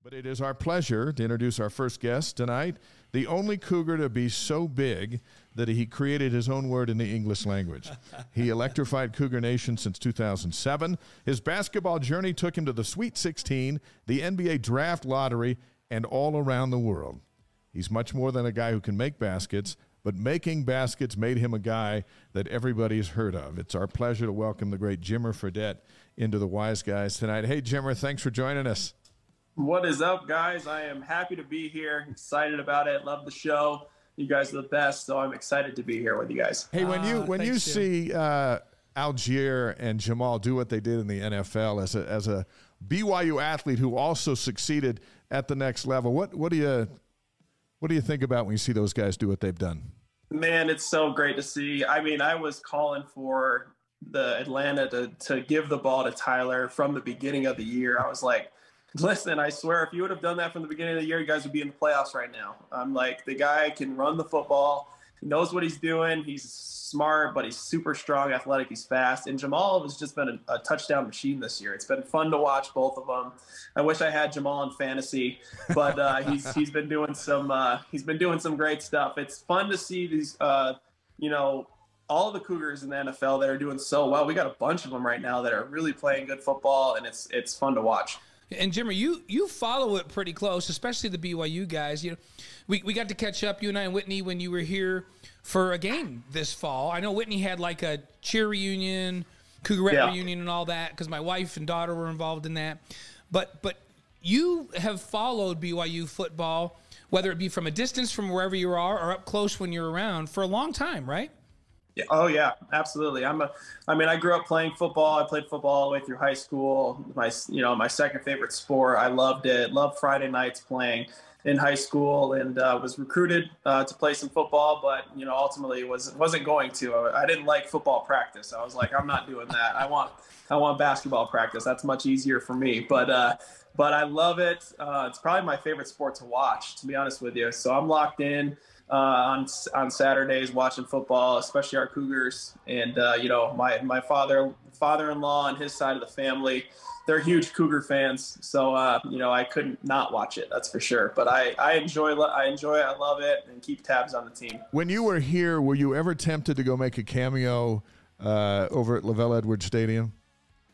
But it is our pleasure to introduce our first guest tonight, the only Cougar to be so big that he created his own word in the English language. He electrified Cougar Nation since 2007. His basketball journey took him to the Sweet 16, the NBA Draft Lottery, and all around the world. He's much more than a guy who can make baskets, but making baskets made him a guy that everybody's heard of. It's our pleasure to welcome the great Jimmer Fredette into the Wise Guys tonight. Hey, Jimmer, thanks for joining us. What is up, guys? I am happy to be here. Excited about it. Love the show. You guys are the best, so I'm excited to be here with you guys. Hey, when you see Algier and Jamal do what they did in the NFL as a BYU athlete who also succeeded at the next level, what do you think about when you see those guys do what they've done? Man, it's so great to see. I mean, I was calling for the Atlanta to give the ball to Tyler from the beginning of the year. I was like, listen, I swear, if you would have done that from the beginning of the year, you guys would be in the playoffs right now. I'm like, the guy can run the football. He knows what he's doing. He's smart, but he's super strong, athletic. He's fast. And Jamal has just been a touchdown machine this year. It's been fun to watch both of them. I wish I had Jamal in fantasy, but he's been doing some great stuff. It's fun to see these, all of the Cougars in the NFL that are doing so well. We got a bunch of them right now that are really playing good football, and it's fun to watch. And Jimmer, you follow it pretty close, especially the BYU guys. You know, we got to catch up, you and I and Whitney, when you were here for a game this fall. I know Whitney had like a cheer reunion, Cougarette reunion, and all that because my wife and daughter were involved in that. But you have followed BYU football, whether it be from a distance from wherever you are or up close when you're around, for a long time, right? Yeah. Oh yeah, absolutely. I grew up playing football. I played football all the way through high school. My second favorite sport. I loved it. Loved Friday nights playing in high school, and was recruited to play some football, but ultimately wasn't going to. I didn't like football practice. I was like, I'm not doing that. I want basketball practice. That's much easier for me. But I love it. It's probably my favorite sport to watch, to be honest with you. So I'm locked in on Saturdays watching football, especially our Cougars. And my father-in-law and his side of the family, they're huge Cougar fans. So I couldn't not watch it, that's for sure. But I enjoy it. I love it, and keep tabs on the team. When you were here, were you ever tempted to go make a cameo over at Lavelle Edwards Stadium?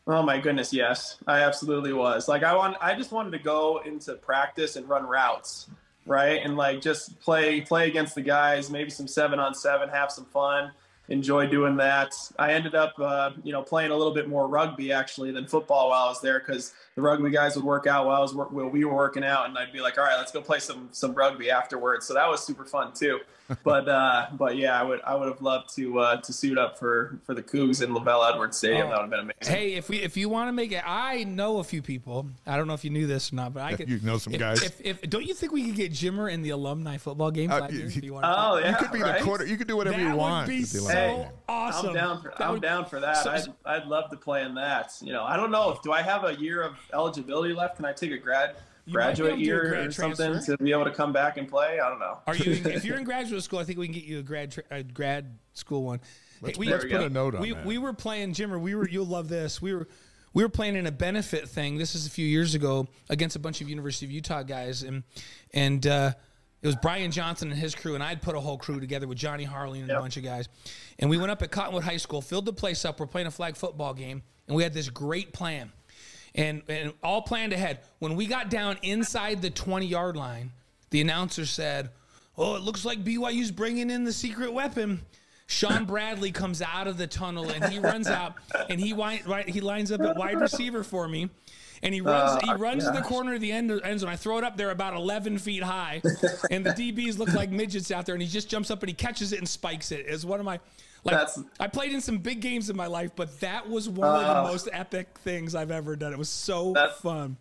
Oh my goodness, yes, I absolutely was. Like I just wanted to go into practice and run routes, right? And like just play against the guys, maybe some 7-on-7, have some fun, enjoy doing that. I ended up, playing a little bit more rugby actually than football while I was there, because the rugby guys would work out while we were working out, and I'd be like, all right, let's go play some rugby afterwards. So that was super fun too. But yeah, I would have loved to suit up for the Cougs in Lavelle Edwards Stadium. That would have been amazing. Hey, if you want to make it, I know a few people. I don't know if you knew this or not, but I could. You know some guys. If don't you think we could get Jimmer in the alumni football game? Yeah, you could be the quarter. You could do whatever you want. That would be so awesome. I'm down for that. I'd love to play in that. I don't know, do I have a year of eligibility left? Can I take a graduate year or something to be able to come back and play? I don't know. If you're in graduate school, I think we can get you a grad school one. Let's put a note on that. We were playing, Jimmer. You'll love this. We were playing in a benefit thing. This is a few years ago against a bunch of University of Utah guys, and it was Brian Johnson and his crew, and I'd put a whole crew together with Johnny Harley and a bunch of guys. And we went up at Cottonwood High School, filled the place up. We're playing a flag football game, and we had this great plan. And all planned ahead. When we got down inside the 20-yard line, the announcer said, "Oh, it looks like BYU's bringing in the secret weapon." Sean Bradley comes out of the tunnel, and he runs out, and he lines up at wide receiver for me. And he runs to the corner of the end zone. I throw it up there about 11 feet high, and the DBs look like midgets out there, and he just jumps up and he catches it and spikes it. It's one of my... I played in some big games in my life, but that was one of the most epic things I've ever done. It was so fun.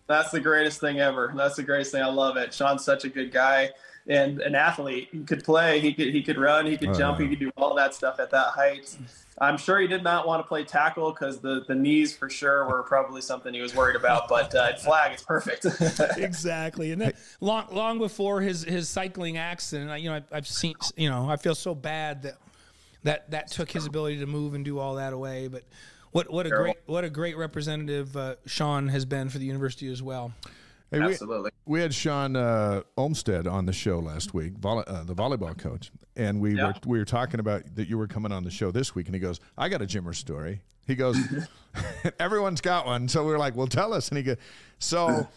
That's the greatest thing ever. That's the greatest thing. I love it. Sean's such a good guy and an athlete. He could play. He could run. He could jump. He could do all that stuff at that height. I'm sure he did not want to play tackle because the knees for sure were probably something he was worried about. But at flag, it's perfect. Exactly. And then long before his cycling accident, I've seen. I feel so bad that took his ability to move and do all that away. But what a great representative Sean has been for the university as well. Hey, Absolutely. We had Sean Olmstead on the show last week, the volleyball coach, and we were talking about that you were coming on the show this week, and he goes, "I got a Jimmer story." He goes, "Everyone's got one," so we were like, "Well, tell us." And he goes, "So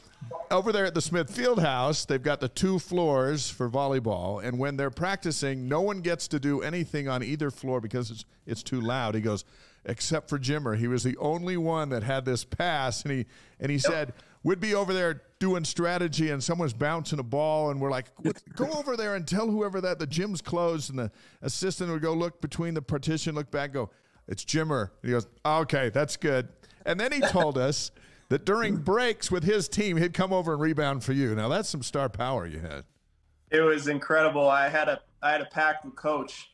over there at the Smith Fieldhouse, they've got the 2 floors for volleyball, and when they're practicing, no one gets to do anything on either floor because it's too loud." He goes, "Except for Jimmer, he was the only one that had this pass," and he said, "We'd be over there doing strategy and someone's bouncing a ball and we're like, go over there and tell whoever that the gym's closed," and the assistant would go look between the partition, look back, go, "It's Jimmer." And he goes, "Okay, that's good." And then he told us that during breaks with his team, he'd come over and rebound for you. Now that's some star power you had. It was incredible. I had a pact with coach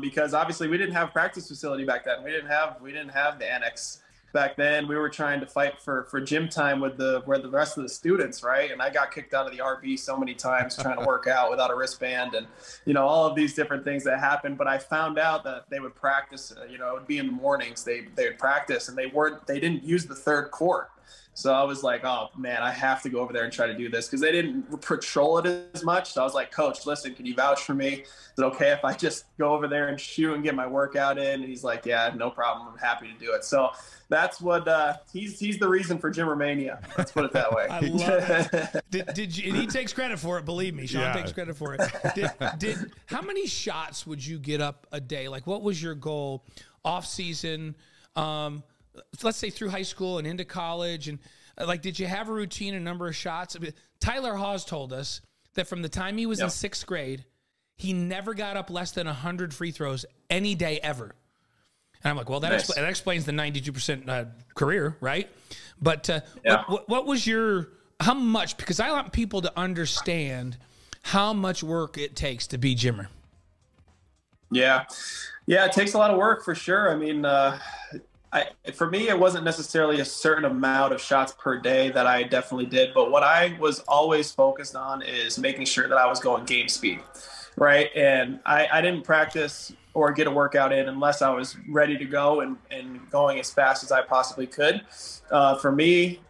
because obviously we didn't have a practice facility back then. We didn't have the annex. Back then, we were trying to fight for gym time with the rest of the students, right? And I got kicked out of the RB so many times trying to work out without a wristband, and all of these different things that happened. But I found out that they would practice. It would be in the mornings. They would practice, and they didn't use the 3rd court. So I was like, oh man, I have to go over there and try to do this because they didn't patrol it as much. So I was like, "Coach, listen, can you vouch for me? Is it okay if I just go over there and shoot and get my workout in?" And he's like, "Yeah, no problem. I'm happy to do it." So that's what he's the reason for Jimmer Mania. Let's put it that way. I love it. Did you? And he takes credit for it. Believe me, Sean takes credit for it. How many shots would you get up a day? Like, what was your goal off season? Let's say through high school and into college, and like, did you have a routine, a number of shots? I mean, Tyler Hawes told us that from the time he was in 6th grade, he never got up less than 100 free throws any day ever. And I'm like, well, that explains the 92% career, right? But what was how much? Because I want people to understand how much work it takes to be Jimmer. Yeah, it takes a lot of work for sure. I mean, for me, it wasn't necessarily a certain amount of shots per day that I definitely did. But what I was always focused on is making sure that I was going game speed, right? And I didn't practice or get a workout in unless I was ready to go and going as fast as I possibly could. For me,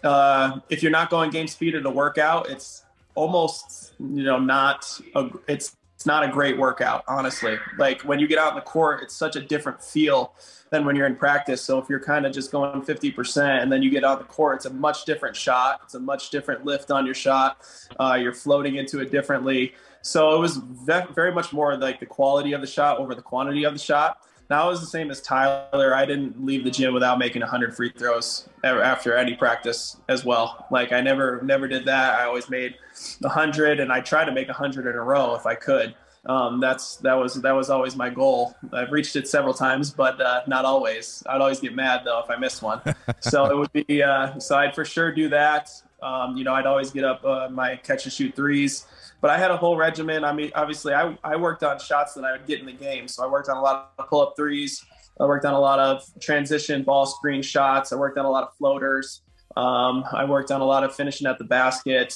if you're not going game speed at a workout, it's almost, it's not a great workout, honestly. Like, when you get out in the court, it's such a different feel than when you're in practice. So if you're kind of just going 50% and then you get out the court, it's a much different shot. It's a much different lift on your shot. You're floating into it differently. So it was very much more like the quality of the shot over the quantity of the shot. Now, I was the same as Tyler. I didn't leave the gym without making 100 free throws after any practice as well. Like, I never did that. I always made 100, and I tried to make 100 in a row if I could. That was always my goal. I've reached it several times, but not always. I'd always get mad though if I missed one. So it would be so I'd for sure do that. I'd always get up my catch and shoot threes, but I had a whole regimen. I mean, obviously I worked on shots that I would get in the game. So I worked on a lot of pull up threes. I worked on a lot of transition ball screen shots. I worked on a lot of floaters. I worked on a lot of finishing at the basket.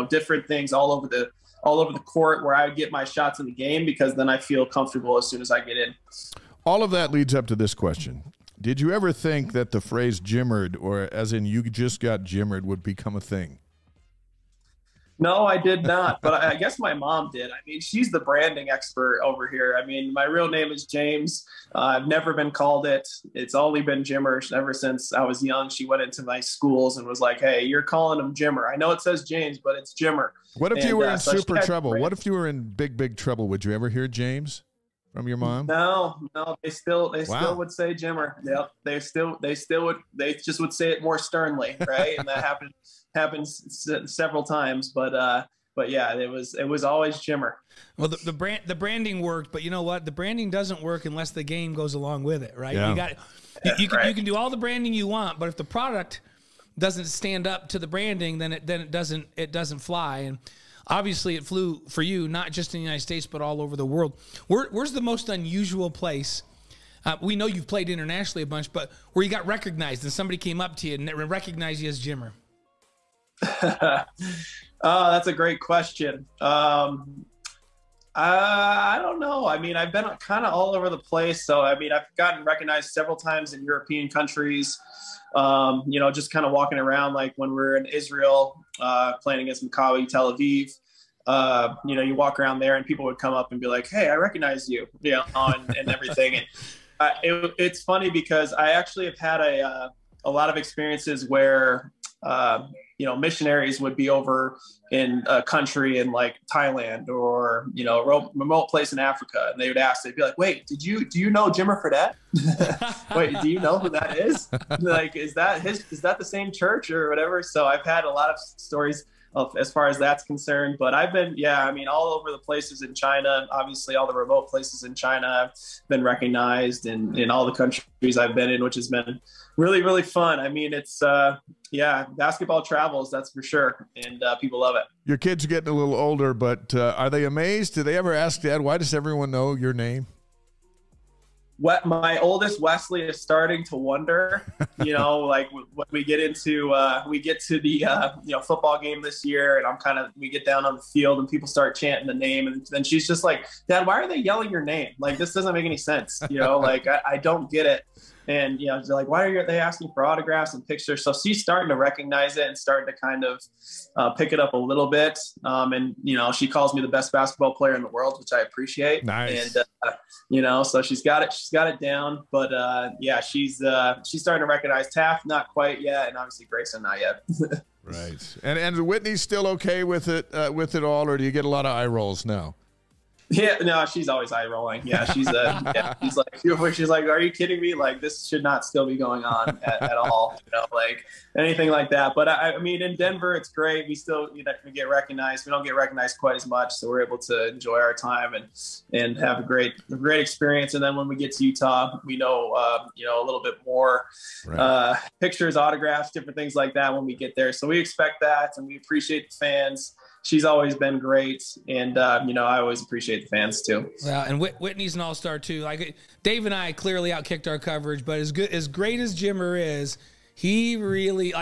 Different things all over the court where I would get my shots in the game, because then I feel comfortable as soon as I get in. All of that leads up to this question. Did you ever think that the phrase Jimmered, or as in you just got Jimmered, would become a thing? No, I did not, but I guess my mom did. I mean, she's the branding expert over here. I mean, my real name is James. I've never been called it. It's only been Jimmer ever since I was young. She went into my schools and was like, "Hey, you're calling him Jimmer. I know it says James, but it's Jimmer." What if you were in super trouble? What if you were in big trouble? Would you ever hear James from your mom? No, they still would say Jimmer. Yep. They just would say it more sternly, right? And that happens several times, but yeah, it was always Jimmer. Well, the branding worked, but you know what? The branding doesn't work unless the game goes along with it, right? Yeah. You can do all the branding you want, but if the product doesn't stand up to the branding, then it doesn't fly. And obviously, it flew for you, not just in the United States, but all over the world. Where's the most unusual place? We know you've played internationally a bunch, but where you got recognized and somebody came up to you and recognized you as Jimmer? That's a great question. I I don't know. I mean, I've been kind of all over the place. So, I mean, I've gotten recognized several times in European countries, just kind of walking around, like when we're in Israel, playing against Maccabi Tel Aviv. You walk around there and people would come up and be like, "Hey, I recognize you," and everything. And it's funny because I actually have had a lot of experiences where, missionaries would be over in a country in like Thailand or, remote place in Africa. And they'd be like, wait, do you know Jimmer Fredette? Wait, do you know who that is? Like, is that the same church or whatever? So I've had a lot of stories as far as that's concerned, but I've been, all over the places in China. Obviously all the remote places in China have been recognized in all the countries I've been in, which has been really, really fun. I mean, it's, basketball travels, that's for sure. And people love it. Your kids are getting a little older, but are they amazed? Do they ever ask Dad, why does everyone know your name? My oldest Wesley is starting to wonder, like when we get to the football game this year, and we get down on the field and people start chanting the name, and then she's just like, Dad, why are they yelling your name? Like, this doesn't make any sense. Like I don't get it. And, they're like, why are they asking for autographs and pictures? So she's starting to recognize it and starting to kind of pick it up a little bit. And she calls me the best basketball player in the world, which I appreciate. Nice. And, so she's got it down. But, she's starting to recognize Taft, not quite yet. And obviously Grayson, not yet. Right. And Whitney's still okay with it all, or do you get a lot of eye rolls now? Yeah, no, she's always eye rolling. Yeah, she's like, are you kidding me? Like, this should not still be going on at all, like anything like that. But I mean, in Denver, it's great. We still, we get recognized. We don't get recognized quite as much, so we're able to enjoy our time and have a great experience. And then when we get to Utah, we know, a little bit more, right. Pictures, autographs, different things like that when we get there. So we expect that, and we appreciate the fans. She's always been great, and I always appreciate the fans too. Yeah, and Whitney's an all-star too. Like Dave and I clearly outkicked our coverage, but as great as Jimmer is, he really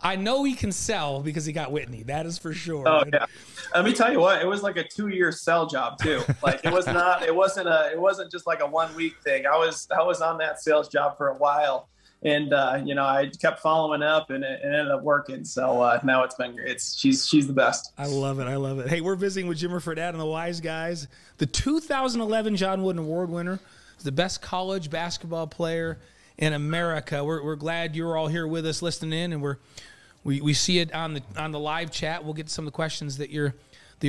I know he can sell because he got Whitney. That is for sure. Oh yeah, let me tell you what, it was like a 2-year sell job too. Like it wasn't just like a 1-week thing. I was on that sales job for a while. And, I kept following up and it ended up working. So now it's been great. She's the best. I love it. Hey, we're visiting with Jimmer Fredette and the Wise Guys. The 2011 John Wooden Award winner, the best college basketball player in America. We're glad you're all here with us listening in, and we see it on the live chat. We'll get to some of the questions that you're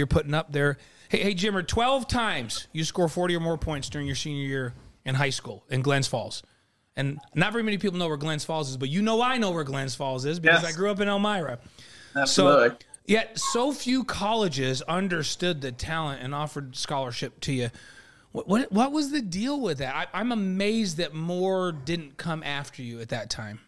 putting up there. Hey, Jimmer, 12 times you score 40 or more points during your senior year in high school in Glens Falls. And not very many people know where Glens Falls is, but I know where Glens Falls is because I grew up in Elmira. Absolutely. Yet so few colleges understood the talent and offered scholarship to you. What was the deal with that? I'm amazed that more didn't come after you at that time.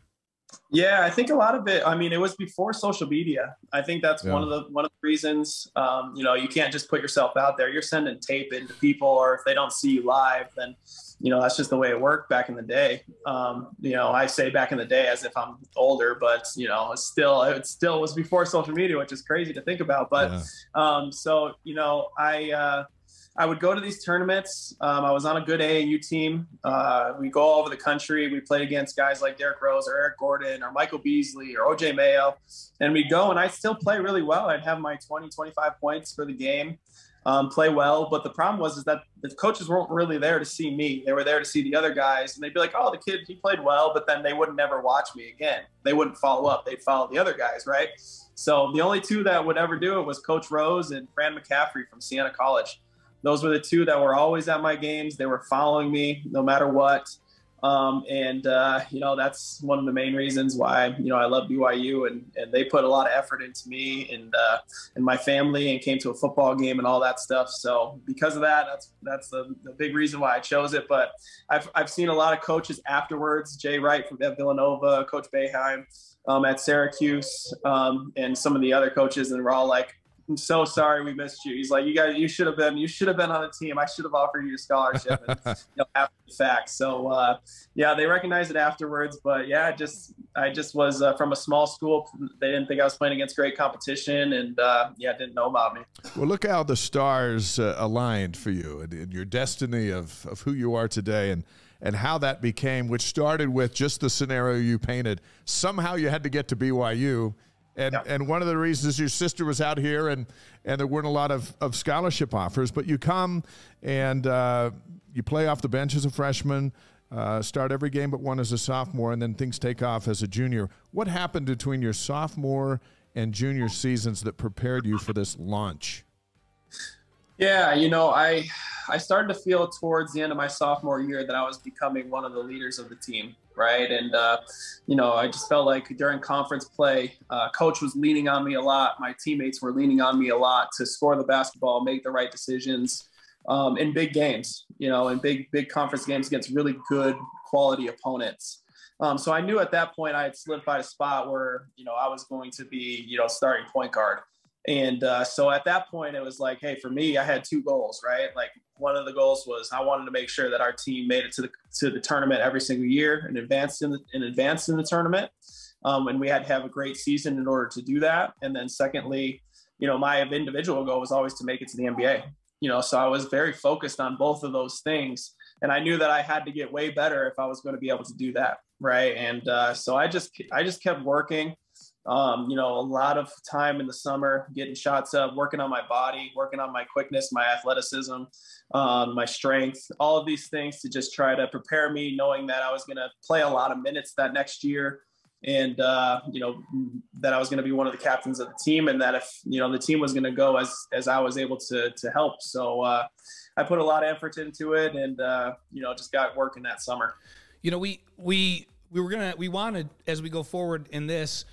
Yeah, I think a lot of it, it was before social media. I think that's one of the reasons, you can't just put yourself out there. You're sending tape into people, or if they don't see you live, then, that's just the way it worked back in the day. I say back in the day as if I'm older, but, it still was before social media, which is crazy to think about. But, I would go to these tournaments. I was on a good AAU team. We go all over the country. We played against guys like Derrick Rose or Eric Gordon or Michael Beasley or OJ Mayo. And we'd go, and I'd still play really well. I'd have my 20, 25 points for the game, play well. But the problem was that the coaches weren't really there to see me. They were there to see the other guys. And they'd be like, oh, the kid, he played well. But then they would never watch me again. They wouldn't follow up. They'd follow the other guys, right? So the only two that would ever do it was Coach Rose and Fran McCaffrey from Siena College. Those were the two that were always at my games. They were following me no matter what. That's one of the main reasons why, I love BYU, and they put a lot of effort into me and my family, and came to a football game and all that stuff. So because of that, that's the big reason why I chose it. But I've seen a lot of coaches afterwards, Jay Wright from Villanova, Coach Boeheim at Syracuse, and some of the other coaches, and we're all like, I'm so sorry we missed you. He's like, you should have been on the team. I should have offered you a scholarship and, after the fact. So, they recognized it afterwards, but I just was from a small school. They didn't think I was playing against great competition and, didn't know about me. Well, look how the stars aligned for you and your destiny of who you are today and how that became, which started with just the scenario you painted. Somehow you had to get to BYU. And one of the reasons your sister was out here and there weren't a lot of scholarship offers, but you come and you play off the bench as a freshman, start every game but one as a sophomore, and then things take off as a junior. What happened between your sophomore and junior seasons that prepared you for this launch? Yeah, I started to feel towards the end of my sophomore year that I was becoming one of the leaders of the team, right? And, I just felt like during conference play, coach was leaning on me a lot. My teammates were leaning on me a lot to score the basketball, make the right decisions in big games, in big conference games against really good quality opponents. So I knew at that point I had solidified a spot where, I was going to be, starting point guard. And so at that point, it was like, hey, for me, I had two goals, right? Like one of the goals was I wanted to make sure that our team made it to the tournament every single year and advanced in the tournament. And we had to have a great season in order to do that. And then secondly, my individual goal was always to make it to the NBA. So I was very focused on both of those things. And I knew that I had to get way better if I was going to be able to do that, right? And so I just kept working. A lot of time in the summer, getting shots up, working on my body, working on my quickness, my athleticism, my strength, all of these things to just try to prepare me, knowing that I was going to play a lot of minutes that next year. And, that I was going to be one of the captains of the team and that if, the team was going to go as I was able to help. So I put a lot of effort into it and, just got working that summer. We wanted, as we go forward in this,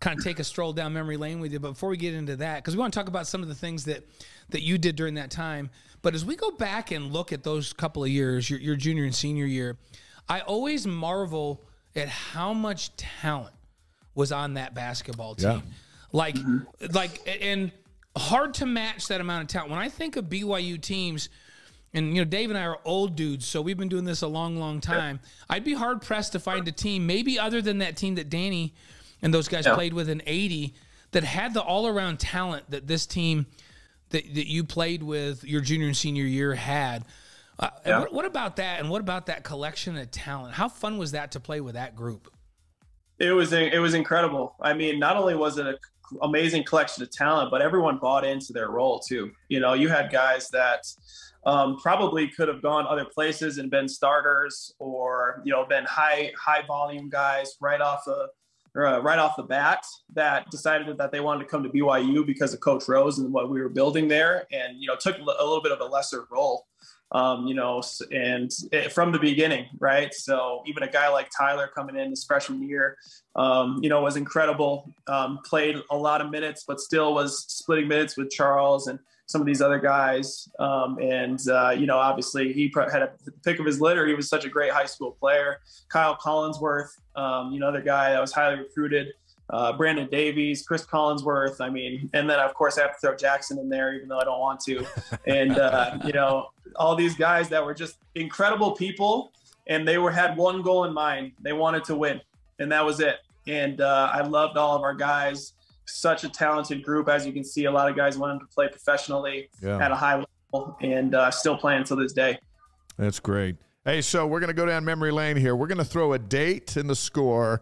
kind of take a stroll down memory lane with you. But before we get into that, because we want to talk about some of the things that you did during that time. But as we go back and look at those couple of years, your junior and senior year, I always marvel at how much talent was on that basketball team. Yeah. And hard to match that amount of talent. When I think of BYU teams, and, Dave and I are old dudes, so we've been doing this a long, long time. I'd be hard-pressed to find a team, maybe other than that team that Danny and those guys played with in '80, that had the all-around talent that this team that you played with your junior and senior year had. What about that, and what about that collection of talent? How fun was that to play with that group? It was incredible. I mean, not only was it an amazing collection of talent, but everyone bought into their role too. You had guys that probably could have gone other places and been starters or, been high volume guys right off the bat that decided that they wanted to come to BYU because of Coach Rose and what we were building there, and took a little bit of a lesser role, from the beginning, right? So even a guy like Tyler coming in his freshman year, was incredible. Played a lot of minutes, but still was splitting minutes with Charles and some of these other guys. Obviously he had a pick of his litter. He was such a great high school player. Kyle Collinsworth, another guy that was highly recruited, Brandon Davies, Chris Collinsworth. And then of course I have to throw Jackson in there, even though I don't want to. And, all these guys that were just incredible people, and they had one goal in mind. They wanted to win, and that was it. And I loved all of our guys. Such a talented group. As you can see, a lot of guys wanted to play professionally at a high level and still playing to this day. That's great. Hey, so we're going to go down memory lane here. We're going to throw a date and the score,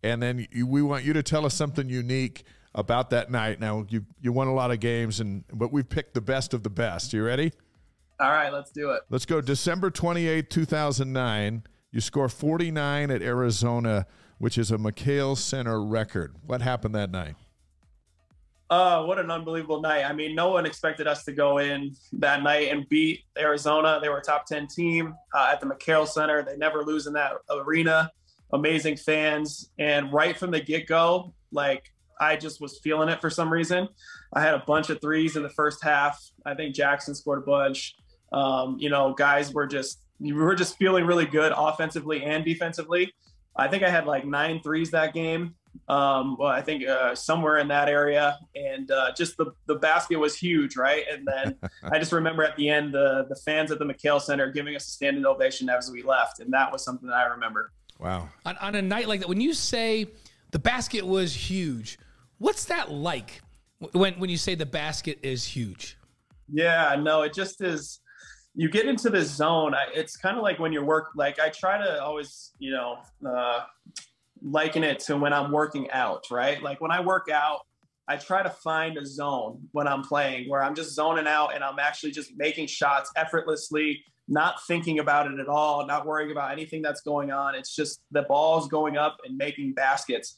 and then we want you to tell us something unique about that night. Now, you won a lot of games, but we've picked the best of the best. You ready? All right, let's do it. Let's go. December 28, 2009. You score 49 at Arizona, which is a McHale Center record. What happened that night? What an unbelievable night. No one expected us to go in that night and beat Arizona. They were a top 10 team at the McHale Center. They never lose in that arena. Amazing fans. And right from the get-go, I just was feeling it for some reason. I had a bunch of threes in the first half. I think Jackson scored a bunch. Guys we were just feeling really good offensively and defensively. I think I had 9 threes that game. Well, I think somewhere in that area, and just the basket was huge, right? And then I just remember at the end the fans at the McHale Center giving us a standing ovation as we left, and that was something that I remember. Wow. On a night like that, when you say the basket was huge, what's that like when you say the basket is huge? Yeah, no, it just is. You get into this zone. It's kind of like when you're like I try to always, liken it to when I'm working out, right? Like when I work out, I try to find a zone when I'm playing where I'm just zoning out and I'm actually just making shots effortlessly, not thinking about it at all, not worrying about anything that's going on. It's just the ball's going up and making baskets.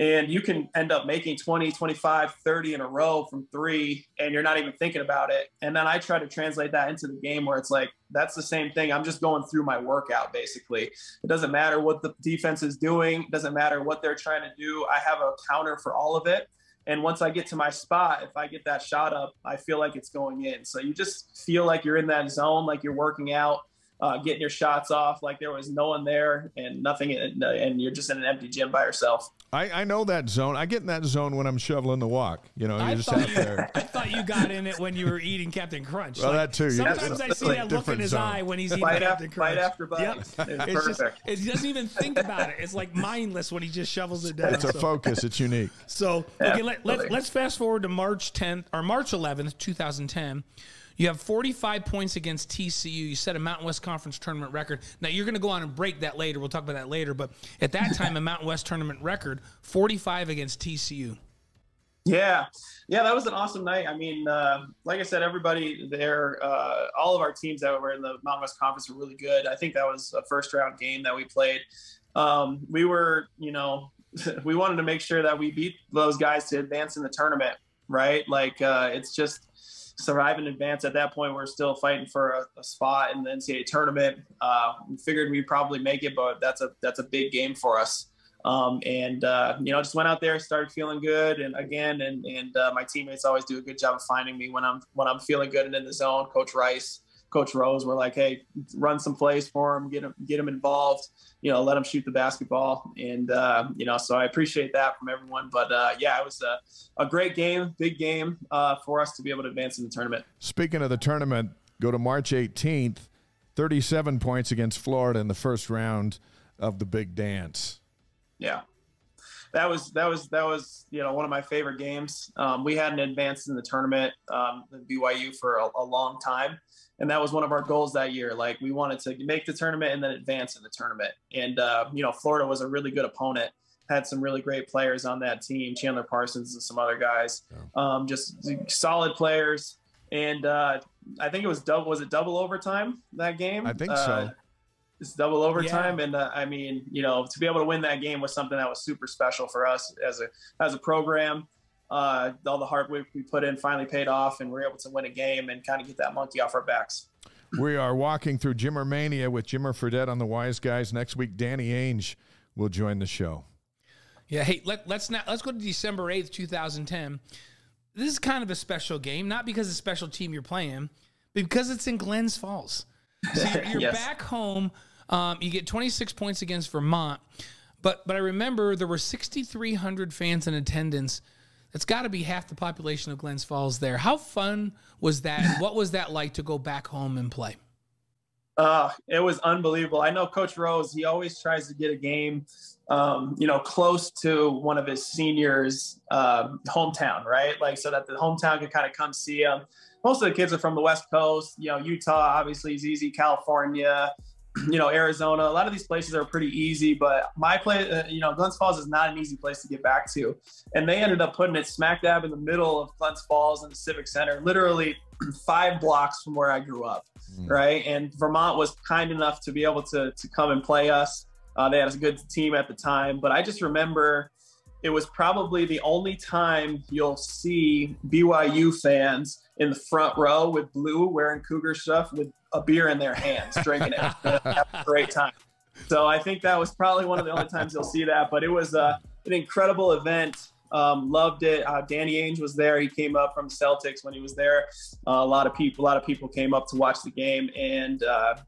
And you can end up making 20, 25, 30 in a row from three, and you're not even thinking about it. And then I try to translate that into the game where it's like, that's the same thing. I'm just going through my workout, basically. It doesn't matter what the defense is doing. It doesn't matter what they're trying to do. I have a counter for all of it. And once I get to my spot, if I get that shot up, I feel like it's going in. So you just feel like you're in that zone, like you're working out, getting your shots off, like there was no one there and nothing, and you're just in an empty gym by yourself. I know that zone. I get in that zone when I'm shoveling the walk. You know, you're just out there. I thought you got in it when you were eating Captain Crunch. Well, that too. Sometimes I see that look in his eye when he's eating Captain Crunch. Bite after bite. Yep. It's perfect. He doesn't even think about it. It's like mindless when he just shovels it down. It's a focus. It's unique. So, okay, let's fast forward to March 11th, 2010. You have 45 points against TCU. You set a Mountain West Conference tournament record. Now, you're going to go on and break that later. We'll talk about that later. But at that time, a Mountain West tournament record, 45 against TCU. Yeah, that was an awesome night. I mean, like I said, everybody there, all of our teams that were in the Mountain West Conference were really good. I think that was a first-round game that we played. We were, we wanted to make sure that we beat those guys to advance in the tournament, right? Like, it's just survive in advance. At that point, we're still fighting for a spot in the NCAA tournament. We figured we'd probably make it, but that's a big game for us. Just went out there, started feeling good, and my teammates always do a good job of finding me when I'm feeling good and in the zone. Coach Rice, Coach Rose were like, "Hey, run some plays for him, get him involved, let him shoot the basketball." And so I appreciate that from everyone. But it was a great game, big game for us to be able to advance in the tournament. Speaking of the tournament, go to March 18th, 37 points against Florida in the first round of the Big Dance. Yeah. That was one of my favorite games. We hadn't advanced in the tournament at BYU for a long time, and that was one of our goals that year. Like, we wanted to make the tournament and then advance in the tournament. And Florida was a really good opponent. Had some really great players on that team, Chandler Parsons and some other guys, just solid players. And I think it was double overtime that game? I think so. It's double overtime. Yeah. And to be able to win that game was something that was super special for us as a program. All the hard work we put in finally paid off, and we're able to win a game and kind of get that monkey off our backs. We are walking through Jimmer Mania with Jimmer Fredette on the Wise Guys. Next week, Danny Ainge will join the show. Yeah. Hey, let's go to December 8th, 2010. This is kind of a special game, not because it's a special team you're playing, but because it's in Glens Falls. So you're yes. back home. You get 26 points against Vermont, but I remember there were 6,300 fans in attendance. That's got to be half the population of Glens Falls there. How fun was that? What was that like to go back home and play? It was unbelievable. I know Coach Rose, he always tries to get a game, close to one of his seniors' hometown, right? Like, so that the hometown could kind of come see him. Most of the kids are from the West Coast, Utah, obviously is easy, California, Arizona. A lot of these places are pretty easy, but my place, Glens Falls is not an easy place to get back to. And they ended up putting it smack dab in the middle of Glens Falls in the Civic Center, literally 5 blocks from where I grew up, right? And Vermont was kind enough to be able to come and play us. They had a good team at the time, but I just remember it was probably the only time you'll see BYU fans in the front row with blue, wearing Cougar stuff, with a beer in their hands, drinking it. Have a great time. So I think that was probably one of the only times you'll see that. But it was an incredible event. Loved it. Danny Ainge was there. He came up from Celtics when he was there. A lot of people came up to watch the game, and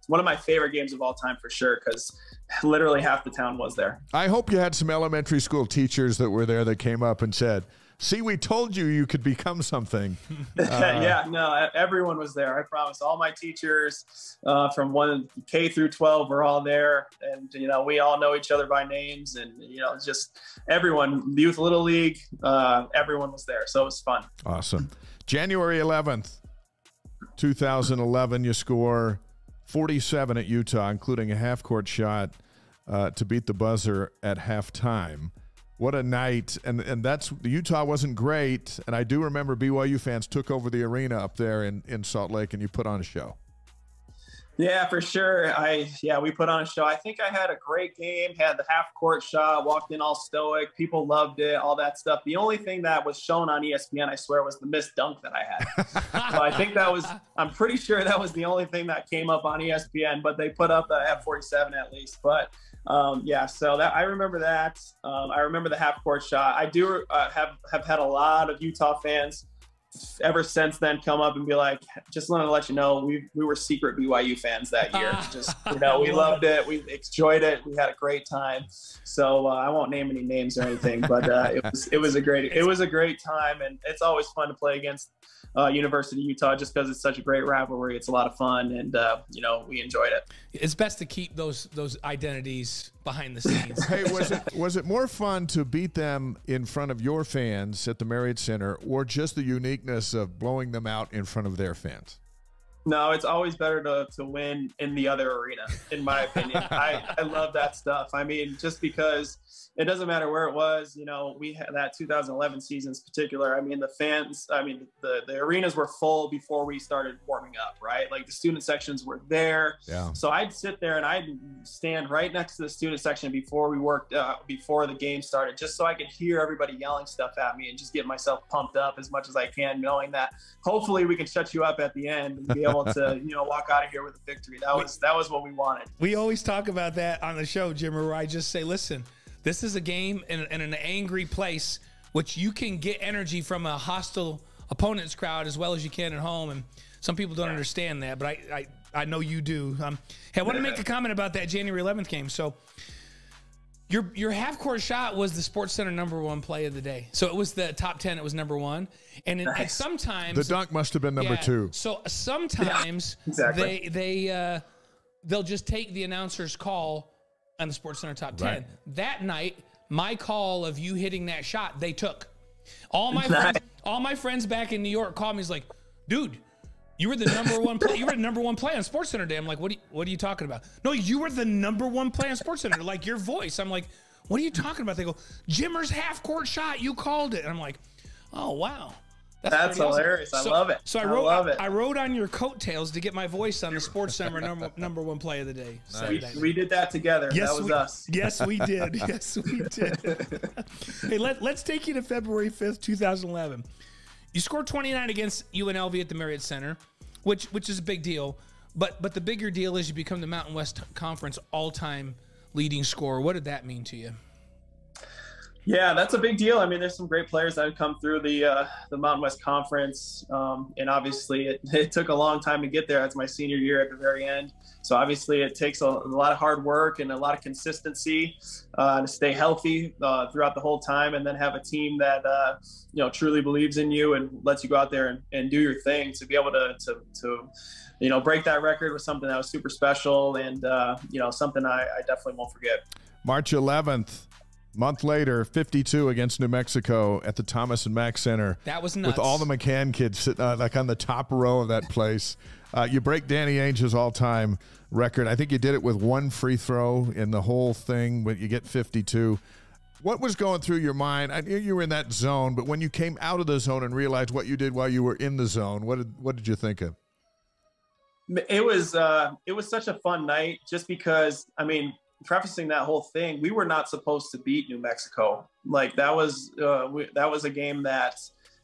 one of my favorite games of all time for sure, because literally half the town was there. I hope you had some elementary school teachers that were there that came up and said, "See, we told you you could become something." Yeah, no, everyone was there. I promise. All my teachers from 1 K through 12 were all there. And, we all know each other by names, and, just everyone, youth, little league, everyone was there. So it was fun. Awesome. January 11th, 2011, you score 47 at Utah, including a half-court shot to beat the buzzer at halftime. What a night. And that's Utah wasn't great. And I do remember BYU fans took over the arena up there in Salt Lake, and you put on a show. Yeah, for sure. We put on a show. I think I had a great game, had the half court shot, walked in all stoic. People loved it, all that stuff. The only thing that was shown on ESPN, I swear, was the missed dunk that I had. So I think I'm pretty sure that was the only thing that came up on ESPN, but they put up the F47 at least. But so that I remember that. I remember the half court shot. I do have had a lot of Utah fans ever since then come up and be like, just wanted to let you know we were secret BYU fans that year. Just we loved it, we enjoyed it, we had a great time. So I won't name any names or anything, but it was a great time, and it's always fun to play against University of Utah just because it's such a great rivalry. It's a lot of fun, and we enjoyed it. It's best to keep those identities behind the scenes. Hey, was it more fun to beat them in front of your fans at the Marriott Center, or just the uniqueness of blowing them out in front of their fans? No, it's always better to win in the other arena, in my opinion. I love that stuff. I mean, just because it doesn't matter where it was, we had that 2011 season in particular. I mean, the arenas were full before we started warming up, right? Like the student sections were there. Yeah. So I'd sit there and I'd stand right next to the student section before before the game started, just so I could hear everybody yelling stuff at me and just get myself pumped up as much as I can, knowing that hopefully we can shut you up at the end and be able to, walk out of here with a victory. That was what we wanted. We always talk about that on the show, Jimmer, where I just say, listen, this is a game in an angry place, which you can get energy from a hostile opponent's crowd as well as you can at home. And some people don't understand that, but I know you do. Hey, I want to make a comment about that January 11th game. So your half-court shot was the SportsCenter #1 play of the day. So it was the top 10. It was #1. And sometimes the dunk must have been number 2. So sometimes exactly. They'll just take the announcer's call on the SportsCenter top 10. Right. That night, my call of you hitting that shot, they took. All my friends back in New York called me. He's like, dude, you were the #1 play. You were the #1 play on SportsCenter Day. I'm like, what are you talking about? No, you were the #1 play on SportsCenter. Like your voice. I'm like, what are you talking about? They go, Jimmer's half-court shot. You called it. And I'm like, oh wow. That's hilarious. I love it. So I wrote on your coattails to get my voice on the SportsCenter #1 play of the day. Nice. We did that together. Yes, that was us. Yes, we did. Yes, we did. Hey, let's take you to February 5th, 2011. You scored 29 against UNLV at the Marriott Center, which is a big deal. But the bigger deal is you become the Mountain West Conference all-time leading scorer. What did that mean to you? Yeah, that's a big deal. I mean, there's some great players that have come through the Mountain West Conference, and obviously it took a long time to get there. That's my senior year at the very end. So obviously it takes a lot of hard work and a lot of consistency to stay healthy throughout the whole time, and then have a team that truly believes in you and lets you go out there and do your thing. To be able to break that record was something that was super special, and something I definitely won't forget. March 11th. Month later, 52 against New Mexico at the Thomas and Mack Center. That was nuts. With all the McCann kids sitting like on the top row of that place. You break Danny Ainge's all-time record. I think you did it with one free throw in the whole thing, but you get 52. What was going through your mind? I knew you were in that zone, but when you came out of the zone and realized what you did while you were in the zone, what did you think of? It was such a fun night, just because, I mean, prefacing that whole thing, we were not supposed to beat New Mexico. Like that was a game that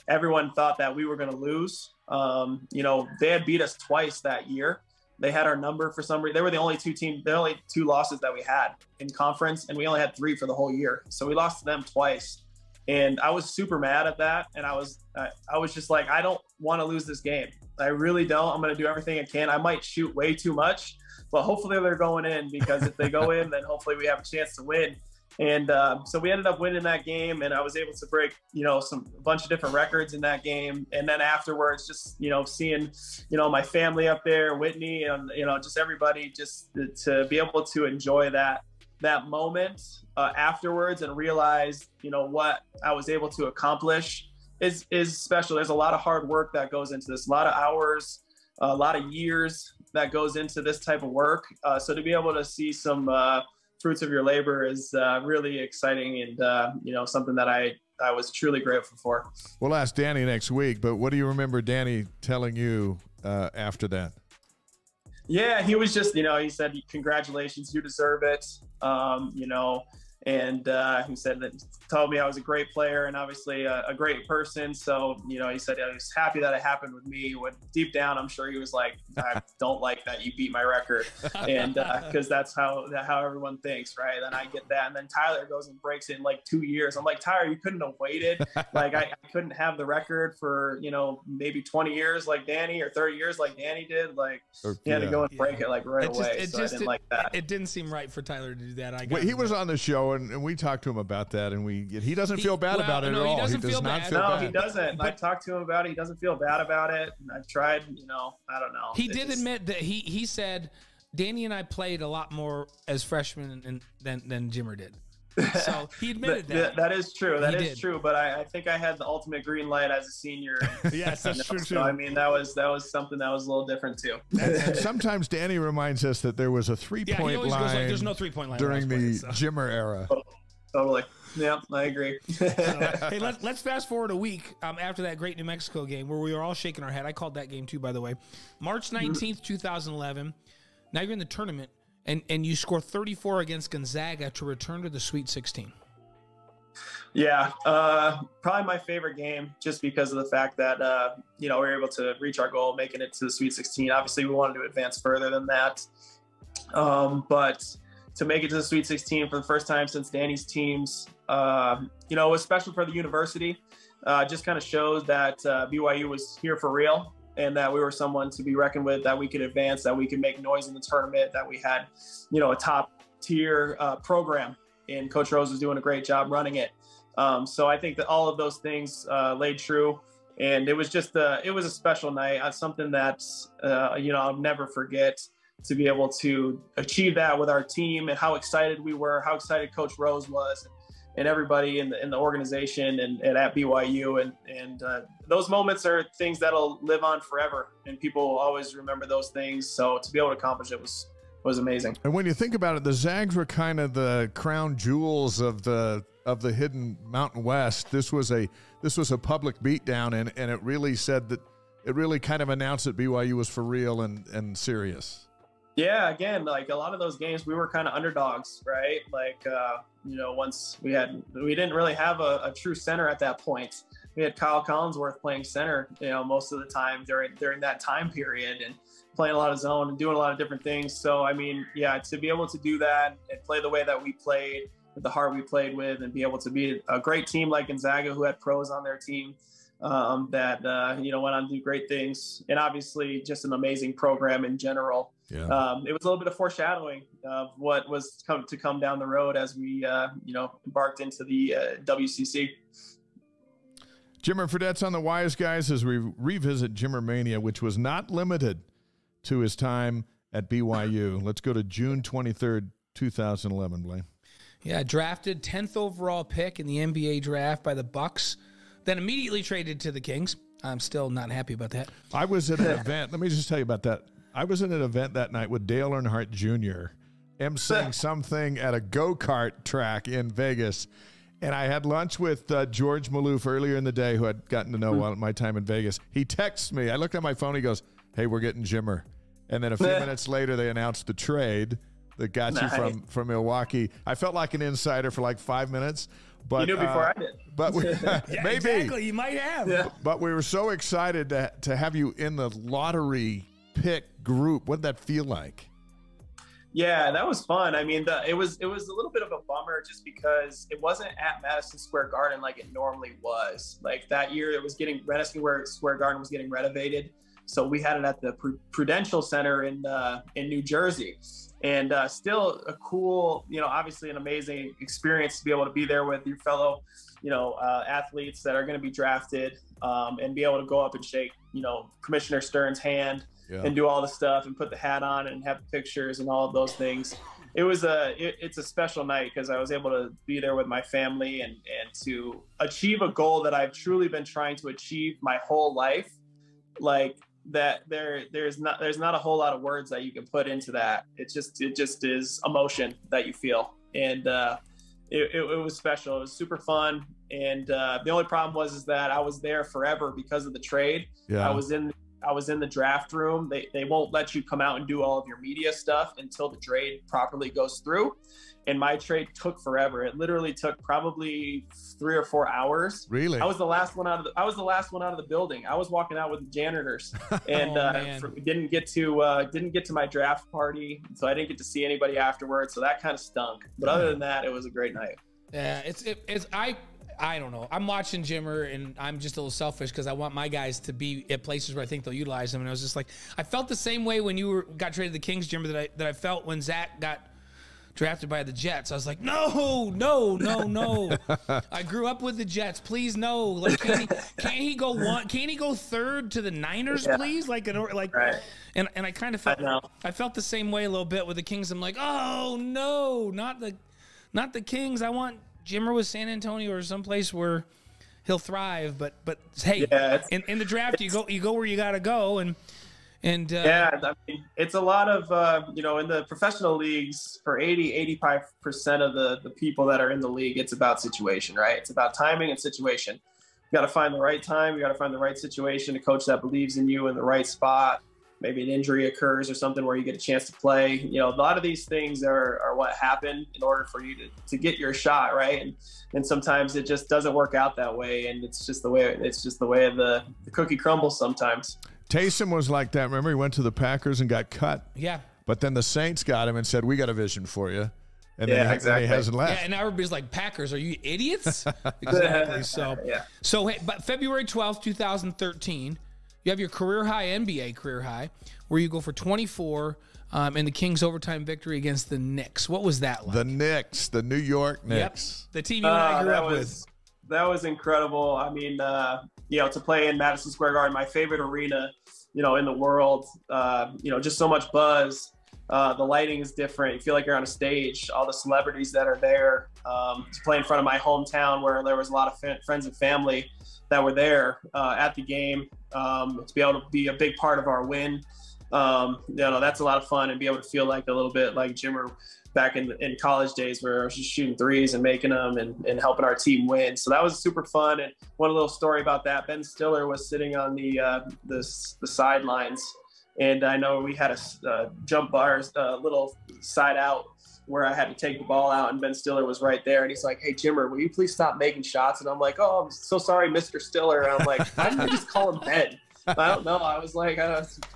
everyone thought that we were going to lose. They had beat us twice that year. They had our number for some reason. They were the only two losses that we had in conference, and we only had 3 for the whole year. So we lost to them twice. And I was super mad at that. And I was just like, I don't want to lose this game. I really don't. I'm going to do everything I can. I might shoot way too much, but hopefully they're going in, because if they go in, then hopefully we have a chance to win. And so we ended up winning that game, and I was able to break, a bunch of different records in that game. And then afterwards, just, seeing, my family up there, Whitney, and, just everybody, just to be able to enjoy that moment afterwards and realize, what I was able to accomplish is special. There's a lot of hard work that goes into this, a lot of hours, a lot of years that goes into this type of work. So to be able to see some fruits of your labor is really exciting, and something that I was truly grateful for. We'll ask Danny next week, but what do you remember Danny telling you after that? Yeah, he was just, he said, congratulations, you deserve it. And he said that, told me I was a great player and obviously a great person. So, he said he was happy that it happened with me. When deep down, I'm sure he was like, I don't like that you beat my record. And because that's how everyone thinks, right? And I get that. And then Tyler goes and breaks it in like 2 years. I'm like, Tyler, you couldn't have waited. Like I couldn't have the record for, maybe 20 years like Danny, or 30 years like Danny did. Like he had to go and break it like right away. So I didn't like that. It didn't seem right for Tyler to do that. He was on the show, and we talked to him about that, and he doesn't feel bad about it at all. He does not feel bad. He doesn't. I talked to him about it. He doesn't feel bad about it. And I've tried, I don't know. He did admit that he said Danny and I played a lot more as freshmen than Jimmer did. So he admitted that. That is true. That is true. But I think I had the ultimate green light as a senior. Yes, that's true. So I mean, that was something that was a little different too. And sometimes Danny reminds us that there was a 3-point line. He always goes like, "There's no 3-point line during the Jimmer era." Totally. Yeah, I agree. Hey, let's fast forward a week after that great New Mexico game where we were all shaking our head. I called that game too, by the way. March 19th, 2011. Now you're in the tournament, and you score 34 against Gonzaga to return to the Sweet 16. Yeah, probably my favorite game, just because of the fact that we were able to reach our goal, making it to the Sweet 16. Obviously, we wanted to advance further than that, but to make it to the Sweet 16 for the first time since Danny's teams, it was special for the university. Just kind of shows that BYU was here for real, and that we were someone to be reckoned with, that we could advance, that we could make noise in the tournament, that we had, a top tier program, and Coach Rose was doing a great job running it. So I think that all of those things laid true, and it was just it was a special night, something that, I'll never forget, to be able to achieve that with our team, and how excited we were, how excited Coach Rose was, and everybody in the organization and at BYU. And those moments are things that'll live on forever, and people will always remember those things. So to be able to accomplish it was amazing. And when you think about it, the Zags were kind of the crown jewels of the hidden Mountain West. This was a public beatdown, and it really said that, it really kind of announced that BYU was for real and serious. Yeah, again, like a lot of those games, we were kind of underdogs, right? Like, once we didn't really have a true center at that point. We had Kyle Collinsworth playing center, most of the time during that time period, and playing a lot of zone and doing a lot of different things. So, I mean, yeah, to be able to do that and play the way that we played, with the heart we played with, and be able to beat a great team like Gonzaga, who had pros on their team, that went on to do great things, and obviously just an amazing program in general. Yeah. It was a little bit of foreshadowing of what was to come down the road as we embarked into the WCC. Jimmer Fredette's on the Wise Guys as we revisit Jimmer Mania, which was not limited to his time at BYU. Let's go to June 23rd, 2011, Blaine. Yeah, drafted 10th overall pick in the NBA draft by the Bucks, then immediately traded to the Kings. I'm still not happy about that. I was at an event. Let me just tell you about that. I was at an event that night with Dale Earnhardt Jr. emceeing something at a go-kart track in Vegas. And I had lunch with George Maloof earlier in the day, who I'd gotten to know while at my time in Vegas. He texts me. I looked at my phone. He goes, "Hey, we're getting Jimmer." And then a few minutes later, they announced the trade that got you from Milwaukee. I felt like an insider for like 5 minutes. But, you knew before I did. But yeah, maybe. Exactly. You might have. Yeah. But we were so excited to have you in the lottery pick group. What did that feel like? Yeah, that was fun. I mean, it was a little bit of a bummer just because it wasn't at Madison Square Garden like it normally was. Like that year, it was Madison Square Garden was getting renovated, so we had it at the Prudential Center in New Jersey, and still a cool, obviously an amazing experience to be able to be there with your fellow, athletes that are going to be drafted, and be able to go up and shake, Commissioner Stern's hand. Yeah. And do all the stuff and put the hat on and have pictures and all of those things. It's a special night because I was able to be there with my family and to achieve a goal that I've truly been trying to achieve my whole life. Like that there's not a whole lot of words that you can put into that. It just is emotion that you feel. And it was special. It was super fun. And the only problem was that I was there forever because of the trade. Yeah. I was in the draft room. They won't let you come out and do all of your media stuff until the trade properly goes through. And my trade took forever. It literally took probably 3 or 4 hours. Really? I was the last one out of the building. I was walking out with the janitors and didn't get to my draft party. So I didn't get to see anybody afterwards. So that kind of stunk. But other than that, it was a great night. Yeah, I don't know. I'm watching Jimmer, and I'm just a little selfish because I want my guys to be at places where I think they'll utilize them. And I was just like, I felt the same way when you got traded to the Kings, Jimmer, that I felt when Zach got drafted by the Jets. I was like, no. I grew up with the Jets. Please, no. Like, can't he go third to the Niners, please? Right. And I kind of felt the same way a little bit with the Kings. I'm like, oh no, not the Kings. I want Jimmer with San Antonio or someplace where he'll thrive. But hey, in the draft, you go where you got to go. And I mean, it's a lot of, in the professional leagues for 85% of the people that are in the league, it's about situation, right? It's about timing and situation. You got to find the right time. You got to find the right situation, a coach that believes in you in the right spot. Maybe an injury occurs or something where you get a chance to play. A lot of these things are what happen in order for you to get your shot, right? And sometimes it just doesn't work out that way, and it's just the way of the cookie crumbles sometimes. Taysom was like that. Remember, he went to the Packers and got cut. Yeah. But then the Saints got him and said, "We got a vision for you." And then exactly. He hasn't left. Yeah, and now everybody's like, "Packers, are you idiots?" Exactly. So hey, but February 12th, 2013. You have your NBA career high, where you go for 24 in the Kings' overtime victory against the Knicks. What was that like? The Knicks, the New York Knicks. Yep. The team you and I grew up with. That was incredible. I mean, to play in Madison Square Garden, my favorite arena, in the world, just so much buzz. The lighting is different. You feel like you're on a stage. All the celebrities that are there. To play in front of my hometown where there was a lot of friends and family that were there at the game, to be able to be a big part of our win. That's a lot of fun, and be able to feel like a little bit like Jimmer back in college days where I was just shooting threes and making them and helping our team win. So that was super fun. And one little story about that, Ben Stiller was sitting on the sidelines, and I know we had a jump bars, little side out where I had to take the ball out, and Ben Stiller was right there. And he's like, "Hey, Jimmer, will you please stop making shots?" And I'm like, "Oh, I'm so sorry, Mr. Stiller." And I'm like, "Why didn't I just call him Ben?" I don't know. I was like,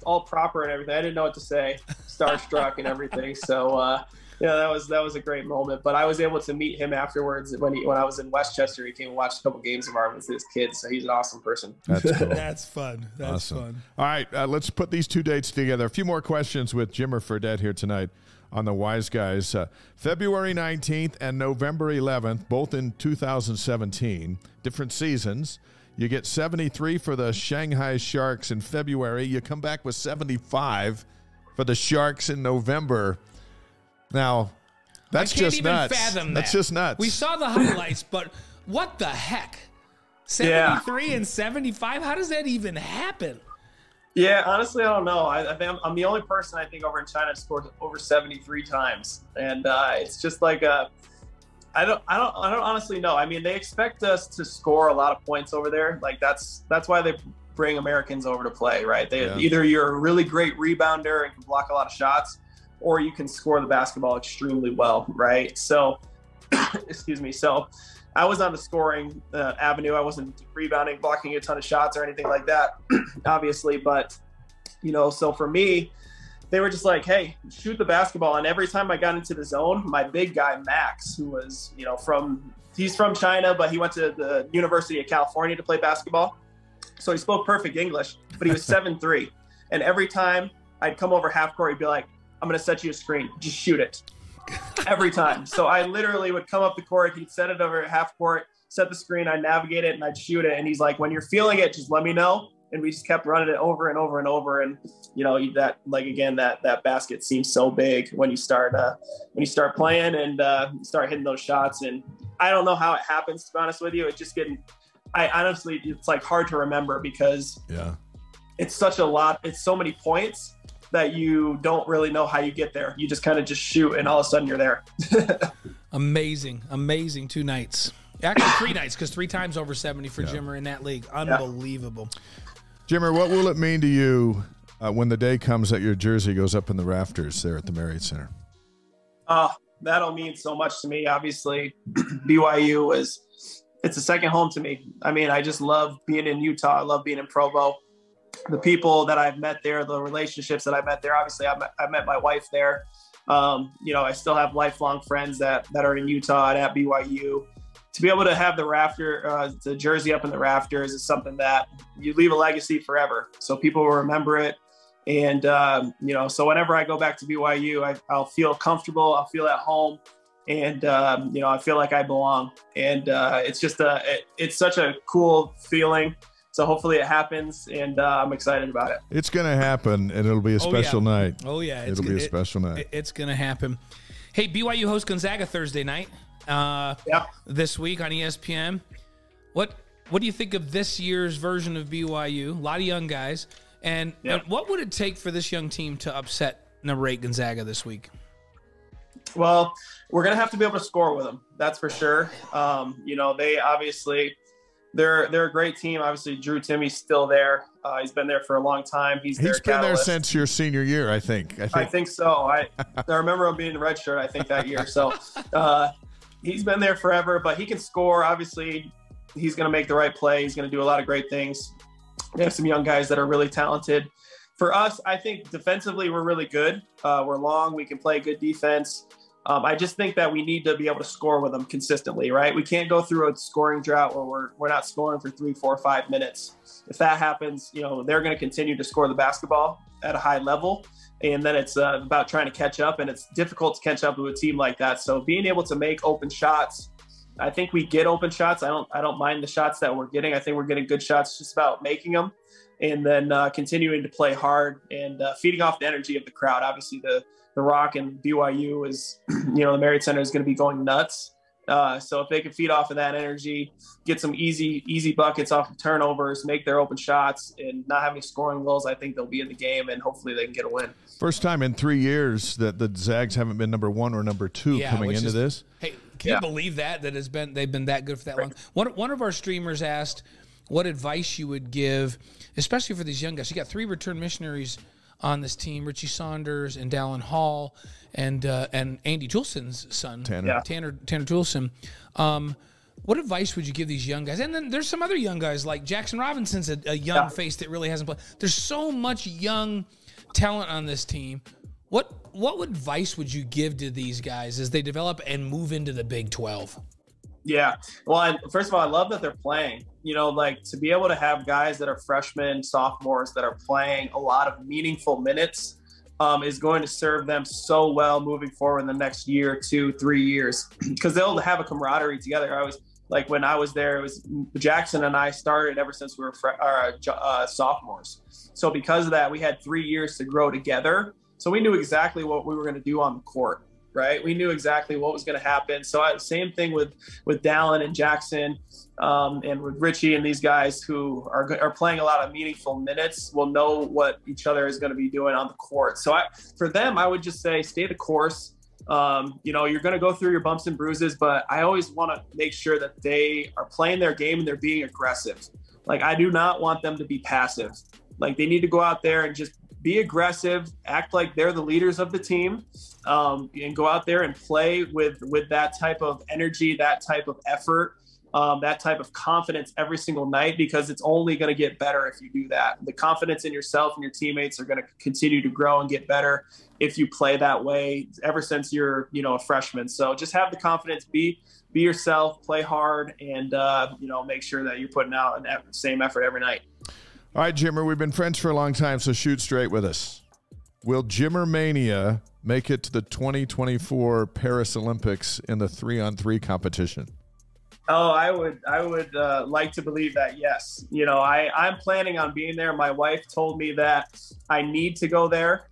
all proper and everything. I didn't know what to say, starstruck and everything. So, that was a great moment. But I was able to meet him afterwards when I was in Westchester. He came and watched a couple games of ours with his kids. So he's an awesome person. That's cool. That's fun. That's awesome. Fun. All right, let's put these two dates together. A few more questions with Jimmer Fredette here tonight on the Wise Guys. February 19th and November 11th, both in 2017, different seasons. You get 73 for the Shanghai Sharks in February. You come back with 75 for the Sharks in November. Now, that's just nuts. Fathom that's just nuts. We saw the highlights, but what the heck? 73 and 75? How does that even happen? Yeah, honestly, I don't know. I think I'm the only person I think over in China scored over 73 times, and it's just like I don't honestly know. I mean, they expect us to score a lot of points over there. Like that's why they bring Americans over to play, right? Either you're a really great rebounder and can block a lot of shots, or you can score the basketball extremely well, right? So, excuse me. So, I was on the scoring avenue. I wasn't rebounding, blocking a ton of shots or anything like that, obviously. But so for me, they were just like, hey, shoot the basketball. And every time I got into the zone, my big guy, Max, who was, he's from China, but he went to the University of California to play basketball. So he spoke perfect English, but he was 7'3". And every time I'd come over half court, he'd be like, I'm going to set you a screen. Just shoot it. Every time. So I literally would come up the court. He'd set it over at half court, set the screen. I'd navigate it and I'd shoot it. And he's like, when you're feeling it, just let me know. And we just kept running it over and over and over. And, that basket seems so big when you start playing and start hitting those shots. And I don't know how it happens, to be honest with you. It's just it's like hard to remember because it's such a lot. It's so many points that you don't really know how you get there. You just kind of just shoot and all of a sudden you're there. Amazing 2 nights. Actually 3 nights, because 3 times over 70 for Jimmer in that league. Unbelievable. Jimmer, what will it mean to you when the day comes that your jersey goes up in the rafters there at the Marriott Center? That'll mean so much to me. Obviously, BYU it's a second home to me. I mean, I just love being in Utah. I love being in Provo. The people that I've met there, the relationships that I met there. Obviously, I met my wife there. I still have lifelong friends that are in Utah and at BYU. To be able to have the jersey up in the rafters is something that you leave a legacy forever. So people will remember it. And, so whenever I go back to BYU, I'll feel comfortable. I'll feel at home. And, I feel like I belong. And it's just it's such a cool feeling. So hopefully it happens, and I'm excited about it. It's going to happen, and it'll be a special night. Oh, yeah. It'll be a special night. It's going to happen. Hey, BYU hosts Gonzaga Thursday night this week on ESPN. What do you think of this year's version of BYU? A lot of young guys. And what would it take for this young team to upset number 8 Gonzaga this week? Well, we're going to have to be able to score with them. That's for sure. They obviously – They're a great team. Obviously, Drew Timmy's still there. He's been there for a long time. He's been there since your senior year, I think. I think so. I remember him being in the red shirt, I think, that year. So he's been there forever, but he can score. Obviously, he's going to make the right play. He's going to do a lot of great things. We have some young guys that are really talented. For us, I think defensively we're really good. We're long. We can play good defense. I just think that we need to be able to score with them consistently, right? We can't go through a scoring drought where we're not scoring for 3, 4, 5 minutes. If that happens, they're going to continue to score the basketball at a high level. And then it's about trying to catch up, and it's difficult to catch up with a team like that. So being able to make open shots, I think we get open shots. I don't mind the shots that we're getting. I think we're getting good shots. It's just about making them and then continuing to play hard and feeding off the energy of the crowd. Obviously, the Rock and BYU is, the Marriott Center is going to be going nuts. So if they can feed off of that energy, get some easy buckets off of turnovers, make their open shots, and not have any scoring goals, I think they'll be in the game, and hopefully they can get a win. First time in 3 years that the Zags haven't been number 1 or number 2 coming into this. Hey, can you believe that they've been that good for that long? One of our streamers asked what advice you would give, especially for these young guys. You got 3 return missionaries on this team, Richie Saunders and Dallin Hall and Andy Toulson's son, Tanner Toulson. What advice would you give these young guys? And then there's some other young guys like Jackson Robinson's a young face that really hasn't played. There's so much young talent on this team. What advice would you give to these guys as they develop and move into the Big 12? Yeah. Well, first of all, I love that they're playing. To be able to have guys that are freshmen, sophomores that are playing a lot of meaningful minutes is going to serve them so well moving forward in the next year, 2, 3 years, because they'll have a camaraderie together. When I was there, it was Jackson and I started ever since we were sophomores. So because of that, we had 3 years to grow together. So we knew exactly what we were going to do on the court. Right. We knew exactly what was going to happen. So same thing with Dallin and Jackson and with Richie and these guys who are playing a lot of meaningful minutes will know what each other is going to be doing on the court. So for them, I would just say stay the course. You're going to go through your bumps and bruises, but I always want to make sure that they are playing their game and they're being aggressive. I do not want them to be passive. They need to go out there and just be aggressive, act like they're the leaders of the team, and go out there and play with that type of energy, that type of effort. that type of confidence every single night, because it's only going to get better if you do that. The confidence in yourself and your teammates are going to continue to grow and get better if you play that way ever since you're, a freshman. So just have the confidence, be yourself, play hard, and, make sure that you're putting out the same effort every night. All right, Jimmer, we've been friends for a long time, so shoot straight with us. Will Jimmer Mania make it to the 2024 Paris Olympics in the 3-on-3 competition? Oh, I would like to believe that, yes. I'm planning on being there. My wife told me that I need to go there.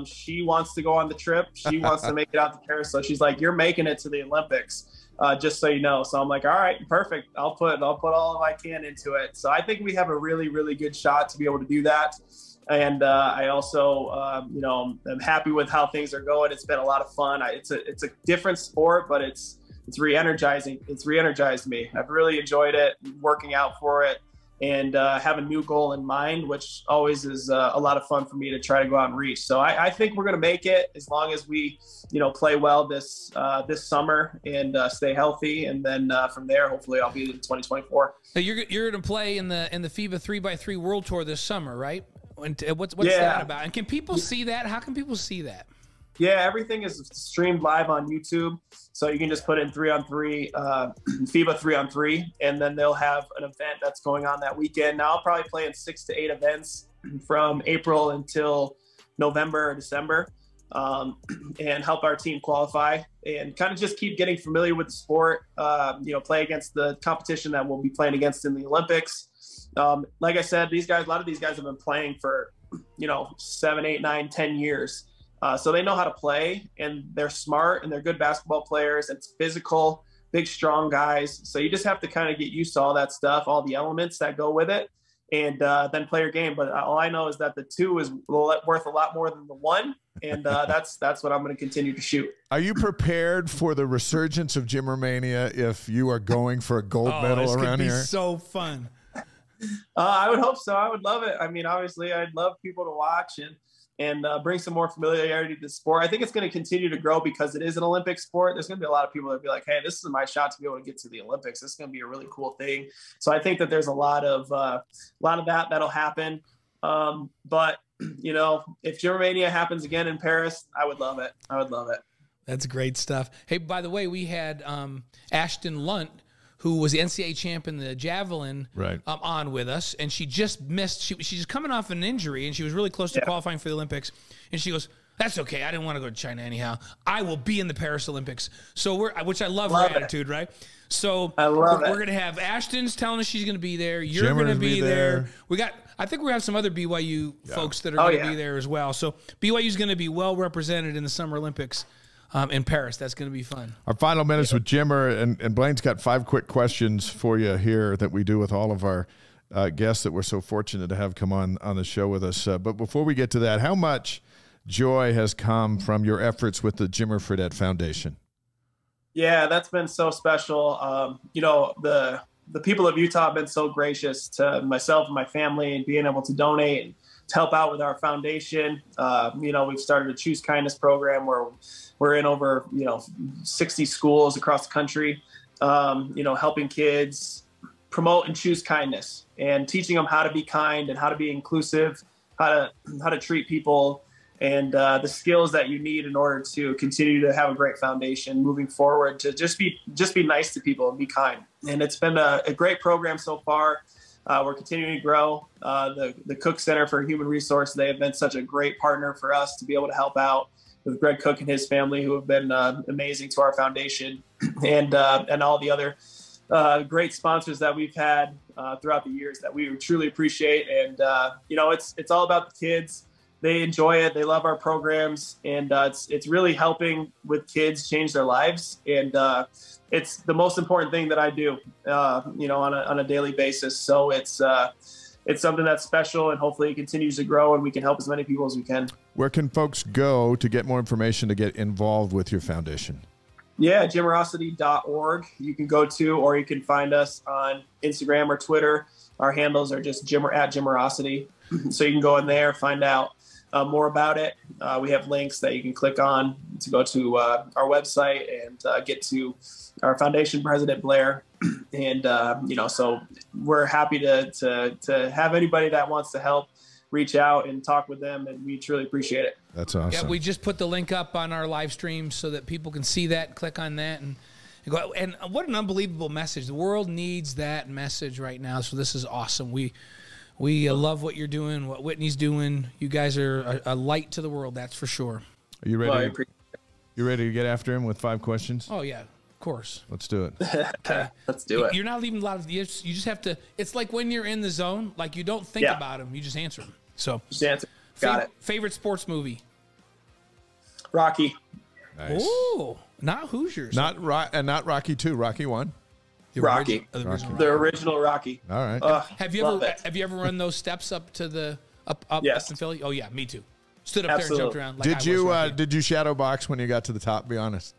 She wants to go on the trip. She wants to make it out to Paris. So she's like, you're making it to the Olympics, just so you know. So I'm like, all right, perfect. I'll put all of I can into it. So I think we have a really, really good shot to be able to do that. And I also, I'm happy with how things are going. It's been a lot of fun. It's a different sport, but it's re-energizing. It's re-energized me. I've really enjoyed it, working out for it, and have a new goal in mind, which always is a lot of fun for me to try to go out and reach. So I think we're going to make it, as long as we, play well this summer and stay healthy. And then from there, hopefully I'll be in 2024. So you're going to play in the FIBA 3x3 World Tour this summer, right? What's that about? And can people see that? How can people see that? Yeah, everything is streamed live on YouTube. So you can just put in 3-on-3, FIBA 3-on-3, and then they'll have an event that's going on that weekend. Now I'll probably play in 6 to 8 events from April until November or December, and help our team qualify and kind of just keep getting familiar with the sport, play against the competition that we'll be playing against in the Olympics. Like I said, a lot of these guys have been playing for, 7, 8, 9, 10 years. So they know how to play, and they're smart, and they're good basketball players. It's physical, big, strong guys. So you just have to kind of get used to all that stuff, all the elements that go with it, and then play your game. But all I know is that the 2 is worth a lot more than the 1, and that's what I'm going to continue to shoot. Are you prepared for the resurgence of Jimmer Mania if you are going for a gold medal around here? So fun. I would hope so. I would love it. I mean, obviously, I'd love people to watch and bring some more familiarity to the sport. I think it's going to continue to grow because it is an Olympic sport. There's going to be a lot of people that be like, hey, this is my shot to be able to get to the Olympics. This is going to be a really cool thing. So I think that there's a lot of that'll happen. But if Jimmer Mania happens again in Paris, I would love it. I would love it. That's great stuff. Hey, by the way, we had Ashton Lunt, who was the NCAA champ in the javelin, on with us, and she just missed. She's coming off an injury, and she was really close to qualifying for the Olympics. And she goes, "That's okay. I didn't want to go to China anyhow. I will be in the Paris Olympics." So which I love her attitude, right? So we're going to have Ashton's telling us she's going to be there. You're going to be there. I think we have some other BYU folks that are going to be there as well. So BYU is going to be well represented in the Summer Olympics. In Paris. That's going to be fun. Our final minutes with Jimmer, and Blaine's got 5 quick questions for you here that we do with all of our guests that we're so fortunate to have come on the show with us. But before we get to that, how much joy has come from your efforts with the Jimmer Fredette Foundation? Yeah, that's been so special. The people of Utah have been so gracious to myself and my family, and being able to donate and to help out with our foundation. We've started a Choose Kindness program where we're in over, 60 schools across the country, helping kids promote and choose kindness, and teaching them how to be kind and how to be inclusive, how to treat people, and the skills that you need in order to continue to have a great foundation moving forward, to just be nice to people and be kind. And it's been a great program so far. We're continuing to grow. The Cook Center for Human Resource, they have been such a great partner for us to be able to help out with Greg Cook and his family, who have been amazing to our foundation, and all the other great sponsors that we've had throughout the years that we truly appreciate. And it's all about the kids. They enjoy it. They love our programs, and it's really helping with kids change their lives. And it's the most important thing that I do, on a daily basis. So it's something that's special, and hopefully it continues to grow, and we can help as many people as we can. Where can folks go to get more information to get involved with your foundation? Yeah, Jimmerosity.org you can go to, or you can find us on Instagram or Twitter. Our handles are just @Jimmerosity. So you can go in there, find out more about it. We have links that you can click on to go to our website and get to our foundation president, Blair. And, so we're happy to have anybody that wants to help reach out and talk with them, and we truly appreciate it. That's awesome. Yeah, we just put the link up on our live stream so that people can see that, click on that, and go. And what an unbelievable message. The world needs that message right now, so this is awesome. We love what you're doing, what Whitney's doing. You guys are a light to the world, that's for sure. Are you ready? You ready to get after him with 5 questions? Oh, yeah. Of course. Let's do it. Okay. Let's do it. You're not leaving a lot of, you just have to, it's like when you're in the zone, like you don't think about them, you just answer them. So, just answer. Got it. Favorite sports movie? Rocky. Nice. Oh, not Hoosiers. Not Rocky 2, Rocky 1. Rocky. The original Rocky. All right. Have you ever run those steps up to the up Yes. in Philly? Oh yeah, me too. Stood up there and jumped around. Like Did you shadow box when you got to the top? Be honest.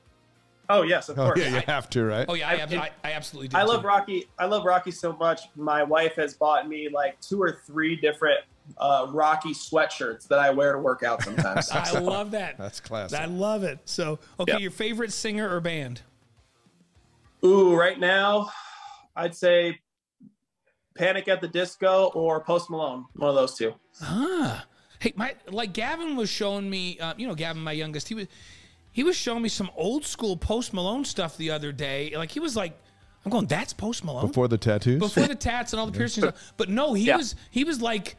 Oh yes, of course. Yeah, you have to, right? Oh yeah, I absolutely do. I love Rocky. I love Rocky so much. My wife has bought me like 2 or 3 different Rocky sweatshirts that I wear to work out sometimes. I love that. That's classic. I love it. So, okay, your favorite singer or band? Ooh, right now, I'd say Panic at the Disco or Post Malone. One of those 2. Hey, Gavin was showing me. Gavin, my youngest, he was showing me some old school Post Malone stuff the other day. Like he was like, I'm going, that's Post Malone Before the tattoos, before the tats and all the piercings. But no, he was like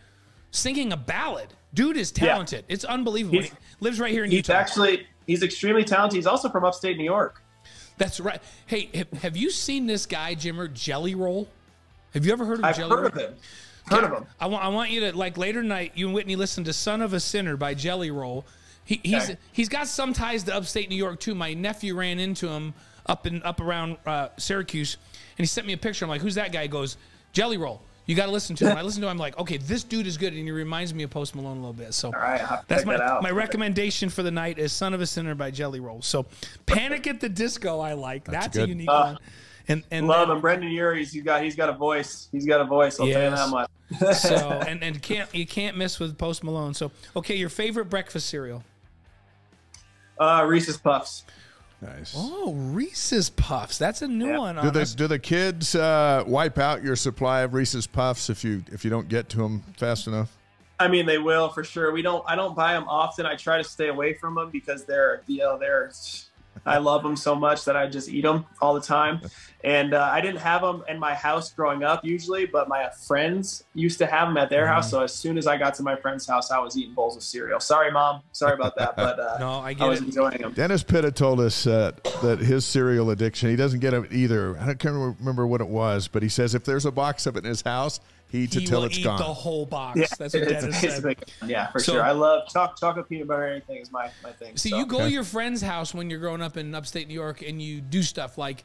singing a ballad. Dude is talented. It's unbelievable. He lives right here in Utah. He's extremely talented. He's also from upstate New York. That's right. Hey, have you seen this guy, Jimmer, Jelly Roll? Have you ever heard of Jelly Roll? I've heard of him. I want you to, like, later tonight, you and Whitney listen to Son of a Sinner by Jelly Roll. He's got some ties to upstate New York, too. My nephew ran into him up around Syracuse, and he sent me a picture. I'm like, who's that guy? He goes, Jelly Roll. You got to listen to him. I listened to him. I'm like, okay, this dude is good, and he reminds me of Post Malone a little bit. So all right, that's my recommendation for the night is Son of a Sinner by Jelly Roll. So Panic at the Disco, I like. That's a unique one. And love him, Brendan Urie. He's got a voice. I'll tell you that much. So and you can't miss with Post Malone. So okay, your favorite breakfast cereal? Reese's Puffs. Nice. Oh, Reese's Puffs. That's a new one. Do the kids wipe out your supply of Reese's Puffs if you don't get to them fast enough? I mean, they will for sure. I don't buy them often. I try to stay away from them because they're I love them so much that I just eat them all the time. And I didn't have them in my house growing up usually, but my friends used to have them at their house. So as soon as I got to my friend's house, I was eating bowls of cereal. Sorry, Mom. Sorry about that. But no, I was enjoying them. Dennis Pitta told us that his cereal addiction, he doesn't get it either. I can't remember what it was, but he says if there's a box of it in his house, he eats it till it's gone. The whole box. Yeah, that's what Dennis said. Yeah, for sure. I love chocolate peanut butter. Anything is my thing. See, you go to your friend's house when you're growing up in upstate New York, and you do stuff like.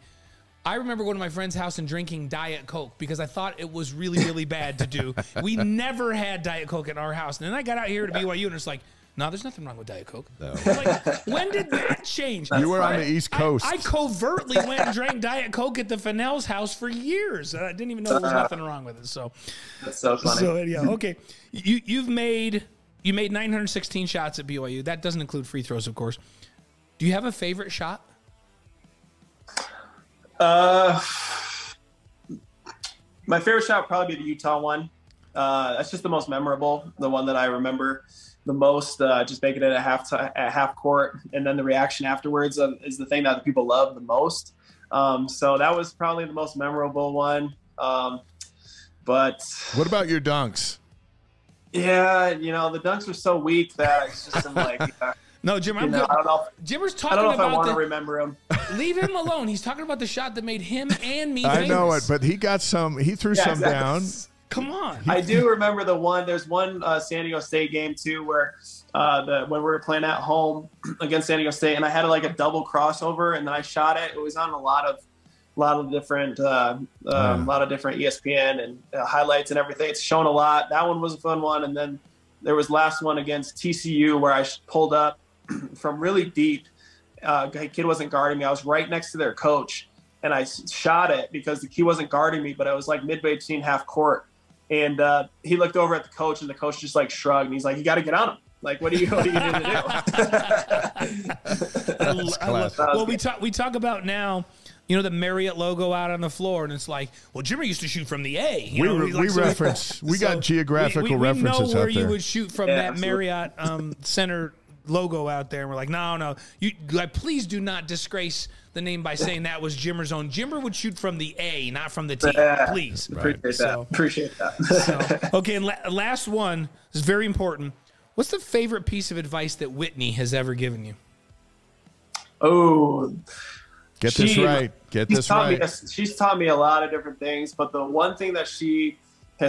I remember going to my friend's house and drinking Diet Coke because I thought it was really, really bad to do. We never had Diet Coke at our house. And then I got out here to BYU, and it's like, no, there's nothing wrong with Diet Coke. No. Like, when did that change? You were on the East Coast. I covertly went and drank Diet Coke at the Fennell's house for years. I didn't even know there was nothing wrong with it. So that's so funny. So yeah, okay. You made 916 shots at BYU. That doesn't include free throws, of course. Do you have a favorite shot? My favorite shot would probably be the Utah one. That's just the most memorable, the one that I remember the most. Just making it at half court, and then the reaction afterwards is the thing that the people love the most. So that was probably the most memorable one. But what about your dunks? Yeah, the dunks were so weak that I just am like. No, Jim, I'm good. I don't know. Jimmer's talking I don't know about if I want to remember him. Leave him alone. He's talking about the shot that made him and me famous. I know it, but he got some. He threw some down. Come on. I do remember the one. There's one San Diego State game too where when we were playing at home against San Diego State, and I had like a double crossover, and then I shot it. It was on a lot of different ESPN and highlights and everything. It's shown a lot. That one was a fun one, and then there was last one against TCU where I pulled up from really deep. Kid wasn't guarding me. I was right next to their coach, and I shot it because he wasn't guarding me, but I was like midway between half court. And he looked over at the coach, and the coach just like shrugged, and he's like, "You got to get on him. Like, what are you going to do?" Well, we talk about now the Marriott logo out on the floor, and it's like, well, Jimmer used to shoot from the A. We got geographical references out there. We know where you would shoot from that Marriott Center logo out there, and we're like, no, please do not disgrace the name by saying that was Jimmer's own. Jimmer would shoot from the A, not from the T. Please, appreciate that. Okay, and last one is very important. What's the favorite piece of advice that Whitney has ever given you? Oh, get this right. She's taught me a lot of different things, but the one thing that she's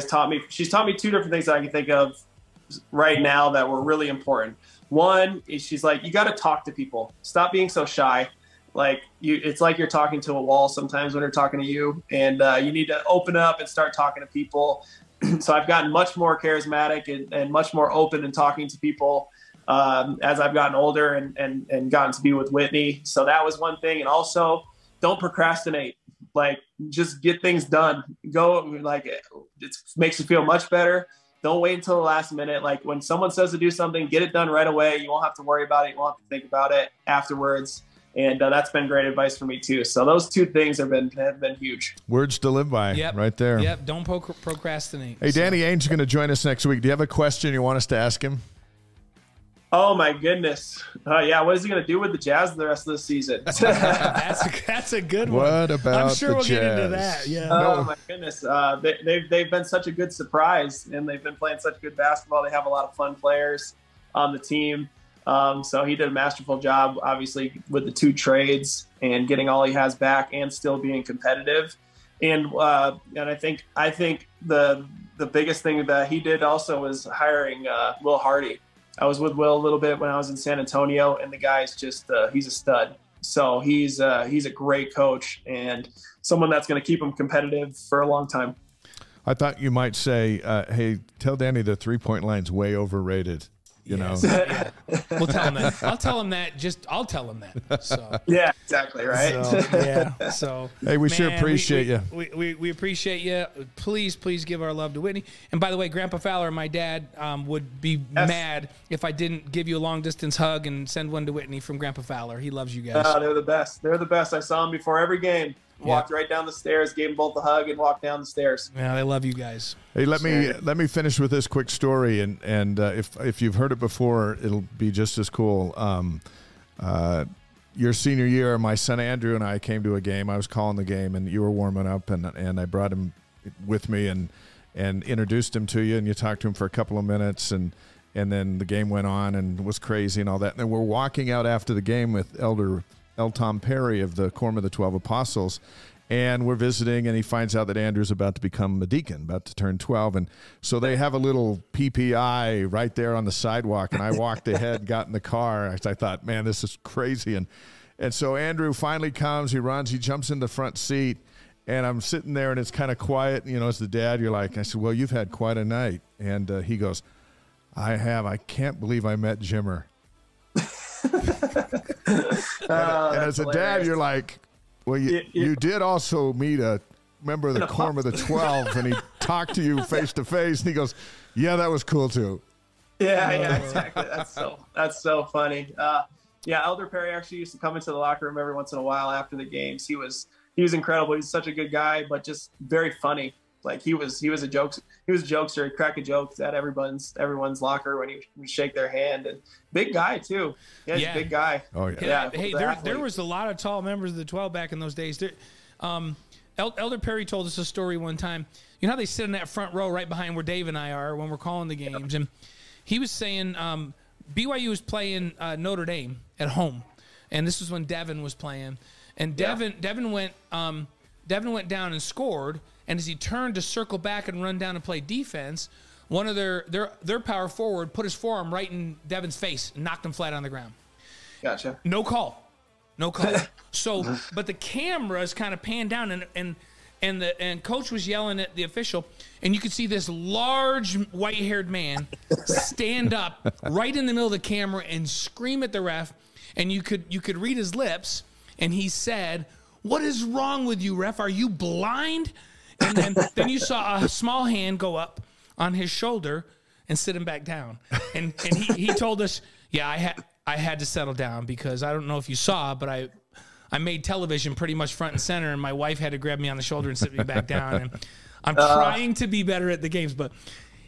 taught me two different things that I can think of right now that were really important. One is she's like, you got to talk to people. Stop being so shy. Like it's like you're talking to a wall sometimes when they're talking to you, and you need to open up and start talking to people. So I've gotten much more charismatic and much more open in talking to people as I've gotten older and gotten to be with Whitney. So that was one thing. And also, don't procrastinate. Like, just get things done. Go, like, it makes you feel much better. Don't wait until the last minute. Like, when someone says to do something, get it done right away. You won't have to worry about it. You won't have to think about it afterwards. And that's been great advice for me too. So those two things have been huge. Words to live by, right there. Yep. Don't procrastinate. Hey, Danny Ainge is going to join us next week. Do you have a question you want us to ask him? Oh my goodness! Yeah, what is he going to do with the Jazz the rest of the season? that's a good one. What about? I'm sure we'll get into that. Yeah. Oh my goodness! They've been such a good surprise, and they've been playing such good basketball. They have a lot of fun players on the team. So he did a masterful job, obviously, with the 2 trades and getting all he has back and still being competitive. And I think the biggest thing that he did also was hiring Will Hardy. I was with Will a little bit when I was in San Antonio, and the guy's just he's a stud. So he's a great coach and someone that's going to keep him competitive for a long time. I thought you might say, hey, tell Danny the 3-point line's way overrated. You know, we'll tell him that. I'll tell him that. So yeah, exactly right. So hey, we sure appreciate you. We appreciate you. Please give our love to Whitney. And by the way, Grandpa Fowler, my dad, would be mad if I didn't give you a long distance hug and send one to Whitney from Grandpa Fowler. He loves you guys. They're the best. They're the best. I saw them before every game. Walked right down the stairs, gave them both a hug, and walked down the stairs. Yeah, I love you guys. Hey, let me finish with this quick story, and if you've heard it before, it'll be just as cool. Your senior year, my son Andrew and I came to a game. I was calling the game, and you were warming up, and I brought him with me and introduced him to you, and you talked to him for a couple of minutes, and then the game went on and was crazy and all that. And then we're walking out after the game with Elder L. Tom Perry of the Quorum of the 12 Apostles, and we're visiting, and he finds out that Andrew's about to become a deacon, about to turn 12, and so they have a little PPI right there on the sidewalk, and I walked ahead, got in the car. I thought, man, this is crazy, and so Andrew finally comes, he runs, he jumps in the front seat, and I'm sitting there, and it's kind of quiet, as the dad, you're like, I said, well, you've had quite a night, and he goes, I can't believe I met Jimmer. And as a dad, you're like, well, you did also meet a member of the Quorum of the 12, and he talked to you face to face, and he goes, yeah, that was cool too. Yeah, exactly. That's so funny. Elder Perry actually used to come into the locker room every once in a while after the games. He was incredible. He's such a good guy, but just very funny. Like he was a jokester. He'd crack a joke at everyone's locker when he would shake their hand. And big guy too. Yeah, he's a big guy. Oh yeah. Hey, there was a lot of tall members of the 12 back in those days. Elder Perry told us a story one time. You know how they sit in that front row right behind where Dave and I are when we're calling the games, and he was saying BYU was playing Notre Dame at home, and this was when Devin was playing, and Devin went down and scored. And as he turned to circle back and run down and play defense, one of their power forward put his forearm right in Devin's face and knocked him flat on the ground. Gotcha. No call. So, but the cameras kind of panned down, and coach was yelling at the official, and you could see this large white-haired man stand up right in the middle of the camera and scream at the ref, and you could read his lips, and he said, "What is wrong with you, ref? Are you blind?" And then you saw a small hand go up on his shoulder and sit him back down. And he told us, yeah, I had to settle down because I don't know if you saw, but I made television pretty much front and center, and my wife had to grab me on the shoulder and sit me back down. And I'm trying to be better at the games, but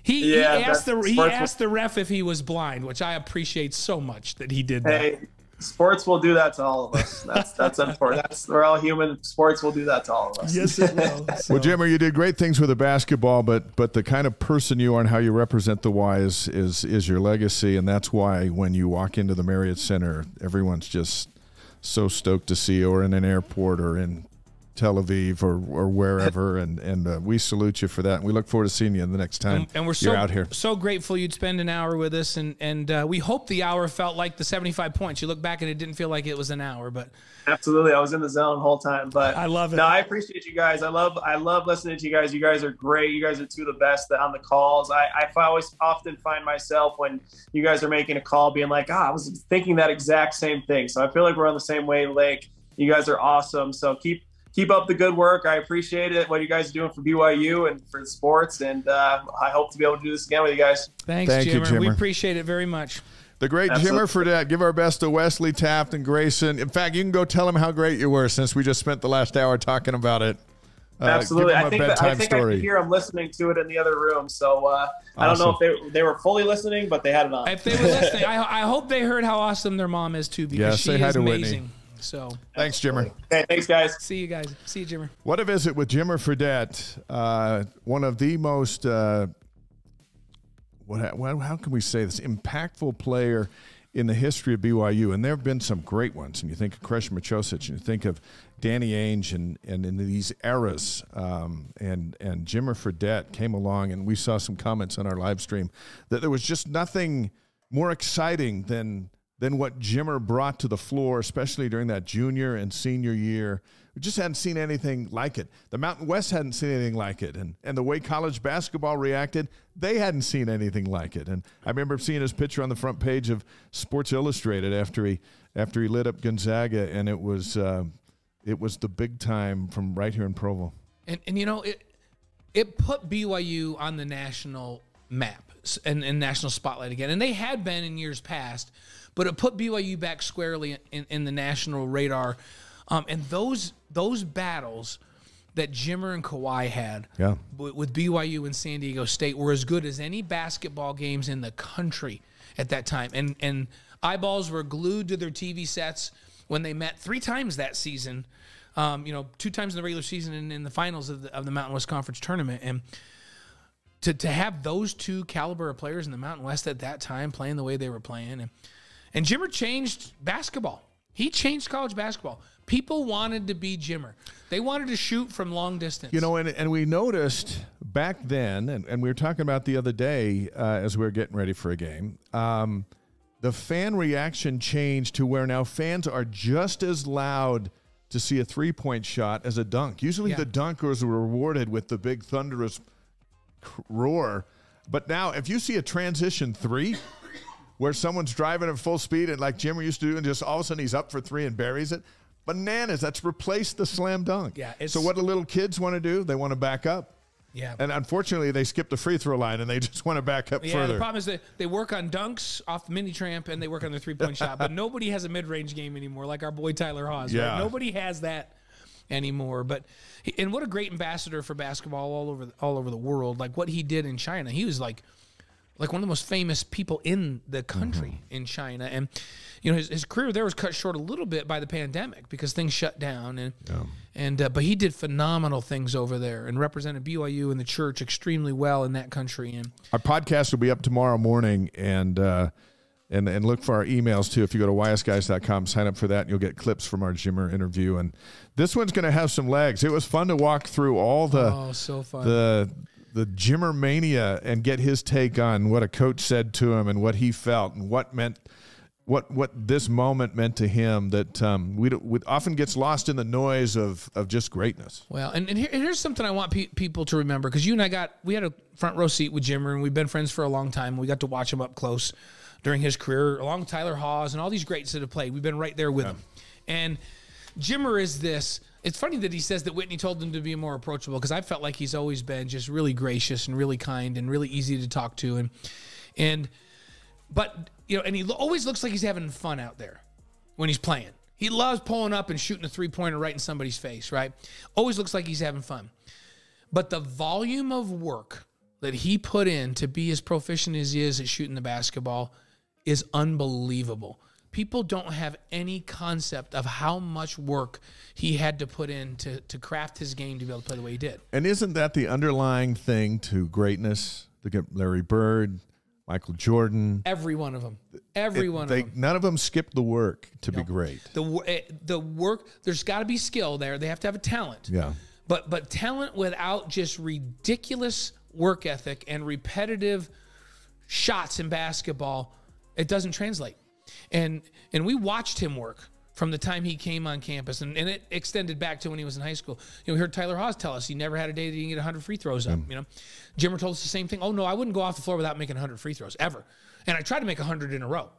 he asked the ref if he was blind, which I appreciate so much that he did that. Hey, sports will do that to all of us. That's unfortunate. We're all human. Sports will do that to all of us. Yes, it will. So. Well, Jimmer, you did great things with the basketball, but the kind of person you are and how you represent the Y is your legacy, and that's why when you walk into the Marriott Center, everyone's just so stoked to see you, or in an airport or in Tel Aviv or wherever, and we salute you for that. And we look forward to seeing you the next time and we're you're out here. So grateful you'd spend an hour with us, and we hope the hour felt like the 75 points. You look back and it didn't feel like it was an hour, but absolutely, I was in the zone the whole time. But I love it. No, I appreciate you guys. I love listening to you guys. You guys are great. You guys are two of the best on the calls. I always often find myself when you guys are making a call being like, I was thinking that exact same thing. So I feel like we're on the same wavelength. You guys are awesome. So keep up the good work. I appreciate it, what you guys are doing for BYU and for sports, and I hope to be able to do this again with you guys. Thank you, Jimmer. We appreciate it very much. The great Jimmer Fredette. Give our best to Wesley, Taft, and Grayson. In fact, you can go tell them how great you were since we just spent the last hour talking about it. Absolutely. I think I story. could hear them listening to it in the other room. So I don't know if they were fully listening, but they had it on. If they were listening, I hope they heard how awesome their mom is too, because she is amazing. Whitney. So thanks, Jimmer. Hey, thanks, guys. See you guys. See you, Jimmer. What a visit with Jimmer Fredette, one of the most how can we say this, impactful player in the history of BYU, and there have been some great ones. And you think of Kreshim Machosic, and you think of Danny Ainge, and in these eras, and Jimmer Fredette came along, and we saw some comments on our live stream that there was just nothing more exciting than what Jimmer brought to the floor, especially during that junior and senior year. We just hadn't seen anything like it. The Mountain West hadn't seen anything like it. And the way college basketball reacted, they hadn't seen anything like it. And I remember seeing his picture on the front page of Sports Illustrated after he lit up Gonzaga, and it was the big time from right here in Provo. And you know, it put BYU on the national map and national spotlight again. And they had been in years past, but it put BYU back squarely in the national radar. And those battles that Jimmer and Kawhi had with BYU and San Diego State were as good as any basketball games in the country at that time. And eyeballs were glued to their TV sets when they met 3 times that season, 2 times in the regular season and in the finals of the Mountain West Conference tournament. And to have those 2 caliber of players in the Mountain West at that time playing the way they were playing. And Jimmer changed basketball. He changed college basketball. People wanted to be Jimmer. They wanted to shoot from long distance. And we noticed back then, and we were talking about the other day as we were getting ready for a game, the fan reaction changed to where now fans are just as loud to see a three-point shot as a dunk. Usually the dunkers were rewarded with the big thunderous roar. But now if you see a transition 3 where someone's driving at full speed and like Jimmer used to do, and just all of a sudden he's up for 3 and buries it, bananas. That's replaced the slam dunk. Yeah. So what do little kids want to do? They want to back up. Yeah. And unfortunately, they skip the free throw line and they just want to back up further. The problem is that they work on dunks off the mini tramp and they work on their 3-point shot, but nobody has a mid-range game anymore like our boy Tyler Haws. Yeah. Right? Nobody has that anymore. And what a great ambassador for basketball all over the world. Like what he did in China. He was like one of the most famous people in the country in China. And, his career there was cut short a little bit by the pandemic because things shut down. But he did phenomenal things over there and represented BYU and the church extremely well in that country. And our podcast will be up tomorrow morning, and look for our emails too. If you go to ysguys.com, sign up for that, and you'll get clips from our Jimmer interview. And this one's going to have some legs. It was fun to walk through all so fun. the Jimmer mania and get his take on what a coach said to him and what he felt and what this moment meant to him that often gets lost in the noise of just greatness. Well, and here's something I want people to remember, because you and we had a front row seat with Jimmer, and we've been friends for a long time. We got to watch him up close during his career, along with Tyler Haws and all these greats that have played. We've been right there with him. And Jimmer is this. It's funny that he says that Whitney told him to be more approachable, because I felt like he's always been just really gracious and really kind and really easy to talk to. But he always looks like he's having fun out there when he's playing. He loves pulling up and shooting a three-pointer right in somebody's face, right? Always looks like he's having fun. But the volume of work that he put in to be as proficient as he is at shooting the basketball is unbelievable. People don't have any concept of how much work he had to put in to craft his game to be able to play the way he did. And isn't that the underlying thing to greatness? Look at Larry Bird, Michael Jordan. Every one of them. Every one of them. None of them skip the work to be great. The work, there's got to be skill there. They have to have a talent. Yeah. But talent without just ridiculous work ethic and repetitive shots in basketball, it doesn't translate. And we watched him work from the time he came on campus, and it extended back to when he was in high school. You know, we heard Tyler Haws tell us he never had a day that he didn't get 100 free throws up. You know, Jimmer told us the same thing. Oh no, I wouldn't go off the floor without making 100 free throws ever. And I tried to make 100 in a row.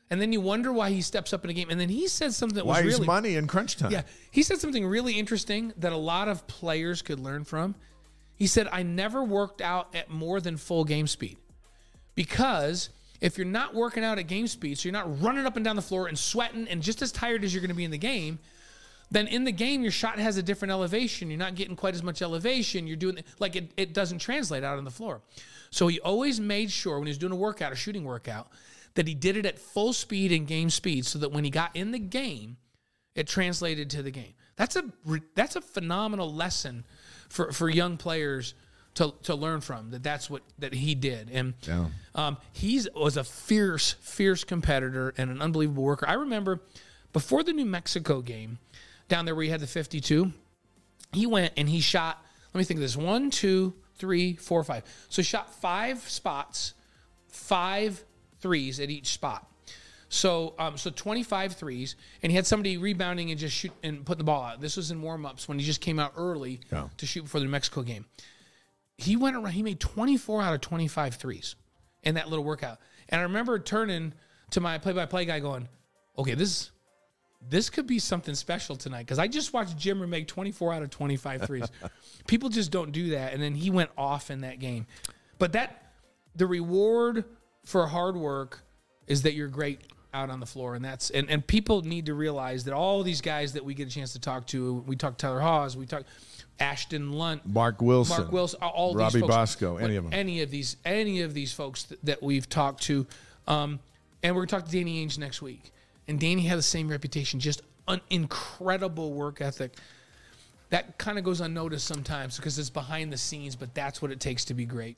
And then you wonder why he steps up in a game. And then he said something that was really... Why he's money in crunch time. Yeah, he said something really interesting that a lot of players could learn from. He said, I never worked out at more than full game speed, because if you're not working out at game speed, so you're not running up and down the floor and sweating and just as tired as you're going to be in the game, then in the game, your shot has a different elevation. You're not getting quite as much elevation. You're doing, like, it doesn't translate out on the floor. So he always made sure when he was doing a workout, a shooting workout, that he did it at full speed and game speed, so that when he got in the game, it translated to the game. That's a phenomenal lesson for young players to learn from. That's what he did. And he was a fierce competitor and an unbelievable worker. I remember before the New Mexico game down there where he had the 52, he went and he shot, let me think of this, 1, 2, 3, 4, 5. So he shot 5 spots, 5 threes at each spot. So 25 threes, and he had somebody rebounding and just shoot and put the ball out. This was in warm-ups when he just came out early to shoot before the New Mexico game. He went around, he made 24 out of 25 threes in that little workout. And I remember turning to my play-by-play guy going, okay, this could be something special tonight, because I just watched Jimmer make 24 out of 25 threes. People just don't do that. And then he went off in that game. But the reward for hard work is that you're great out on the floor, and people need to realize that all these guys that we get a chance to talk to, we talked to Tyler Haws, we talked Ashton Lunt, Mark Wilson, all Robbie these folks, Bosco, any of them, any of these folks that we've talked to, and we're gonna talk to Danny Ainge next week, and Danny had the same reputation, just an incredible work ethic. That kind of goes unnoticed sometimes because it's behind the scenes, but that's what it takes to be great.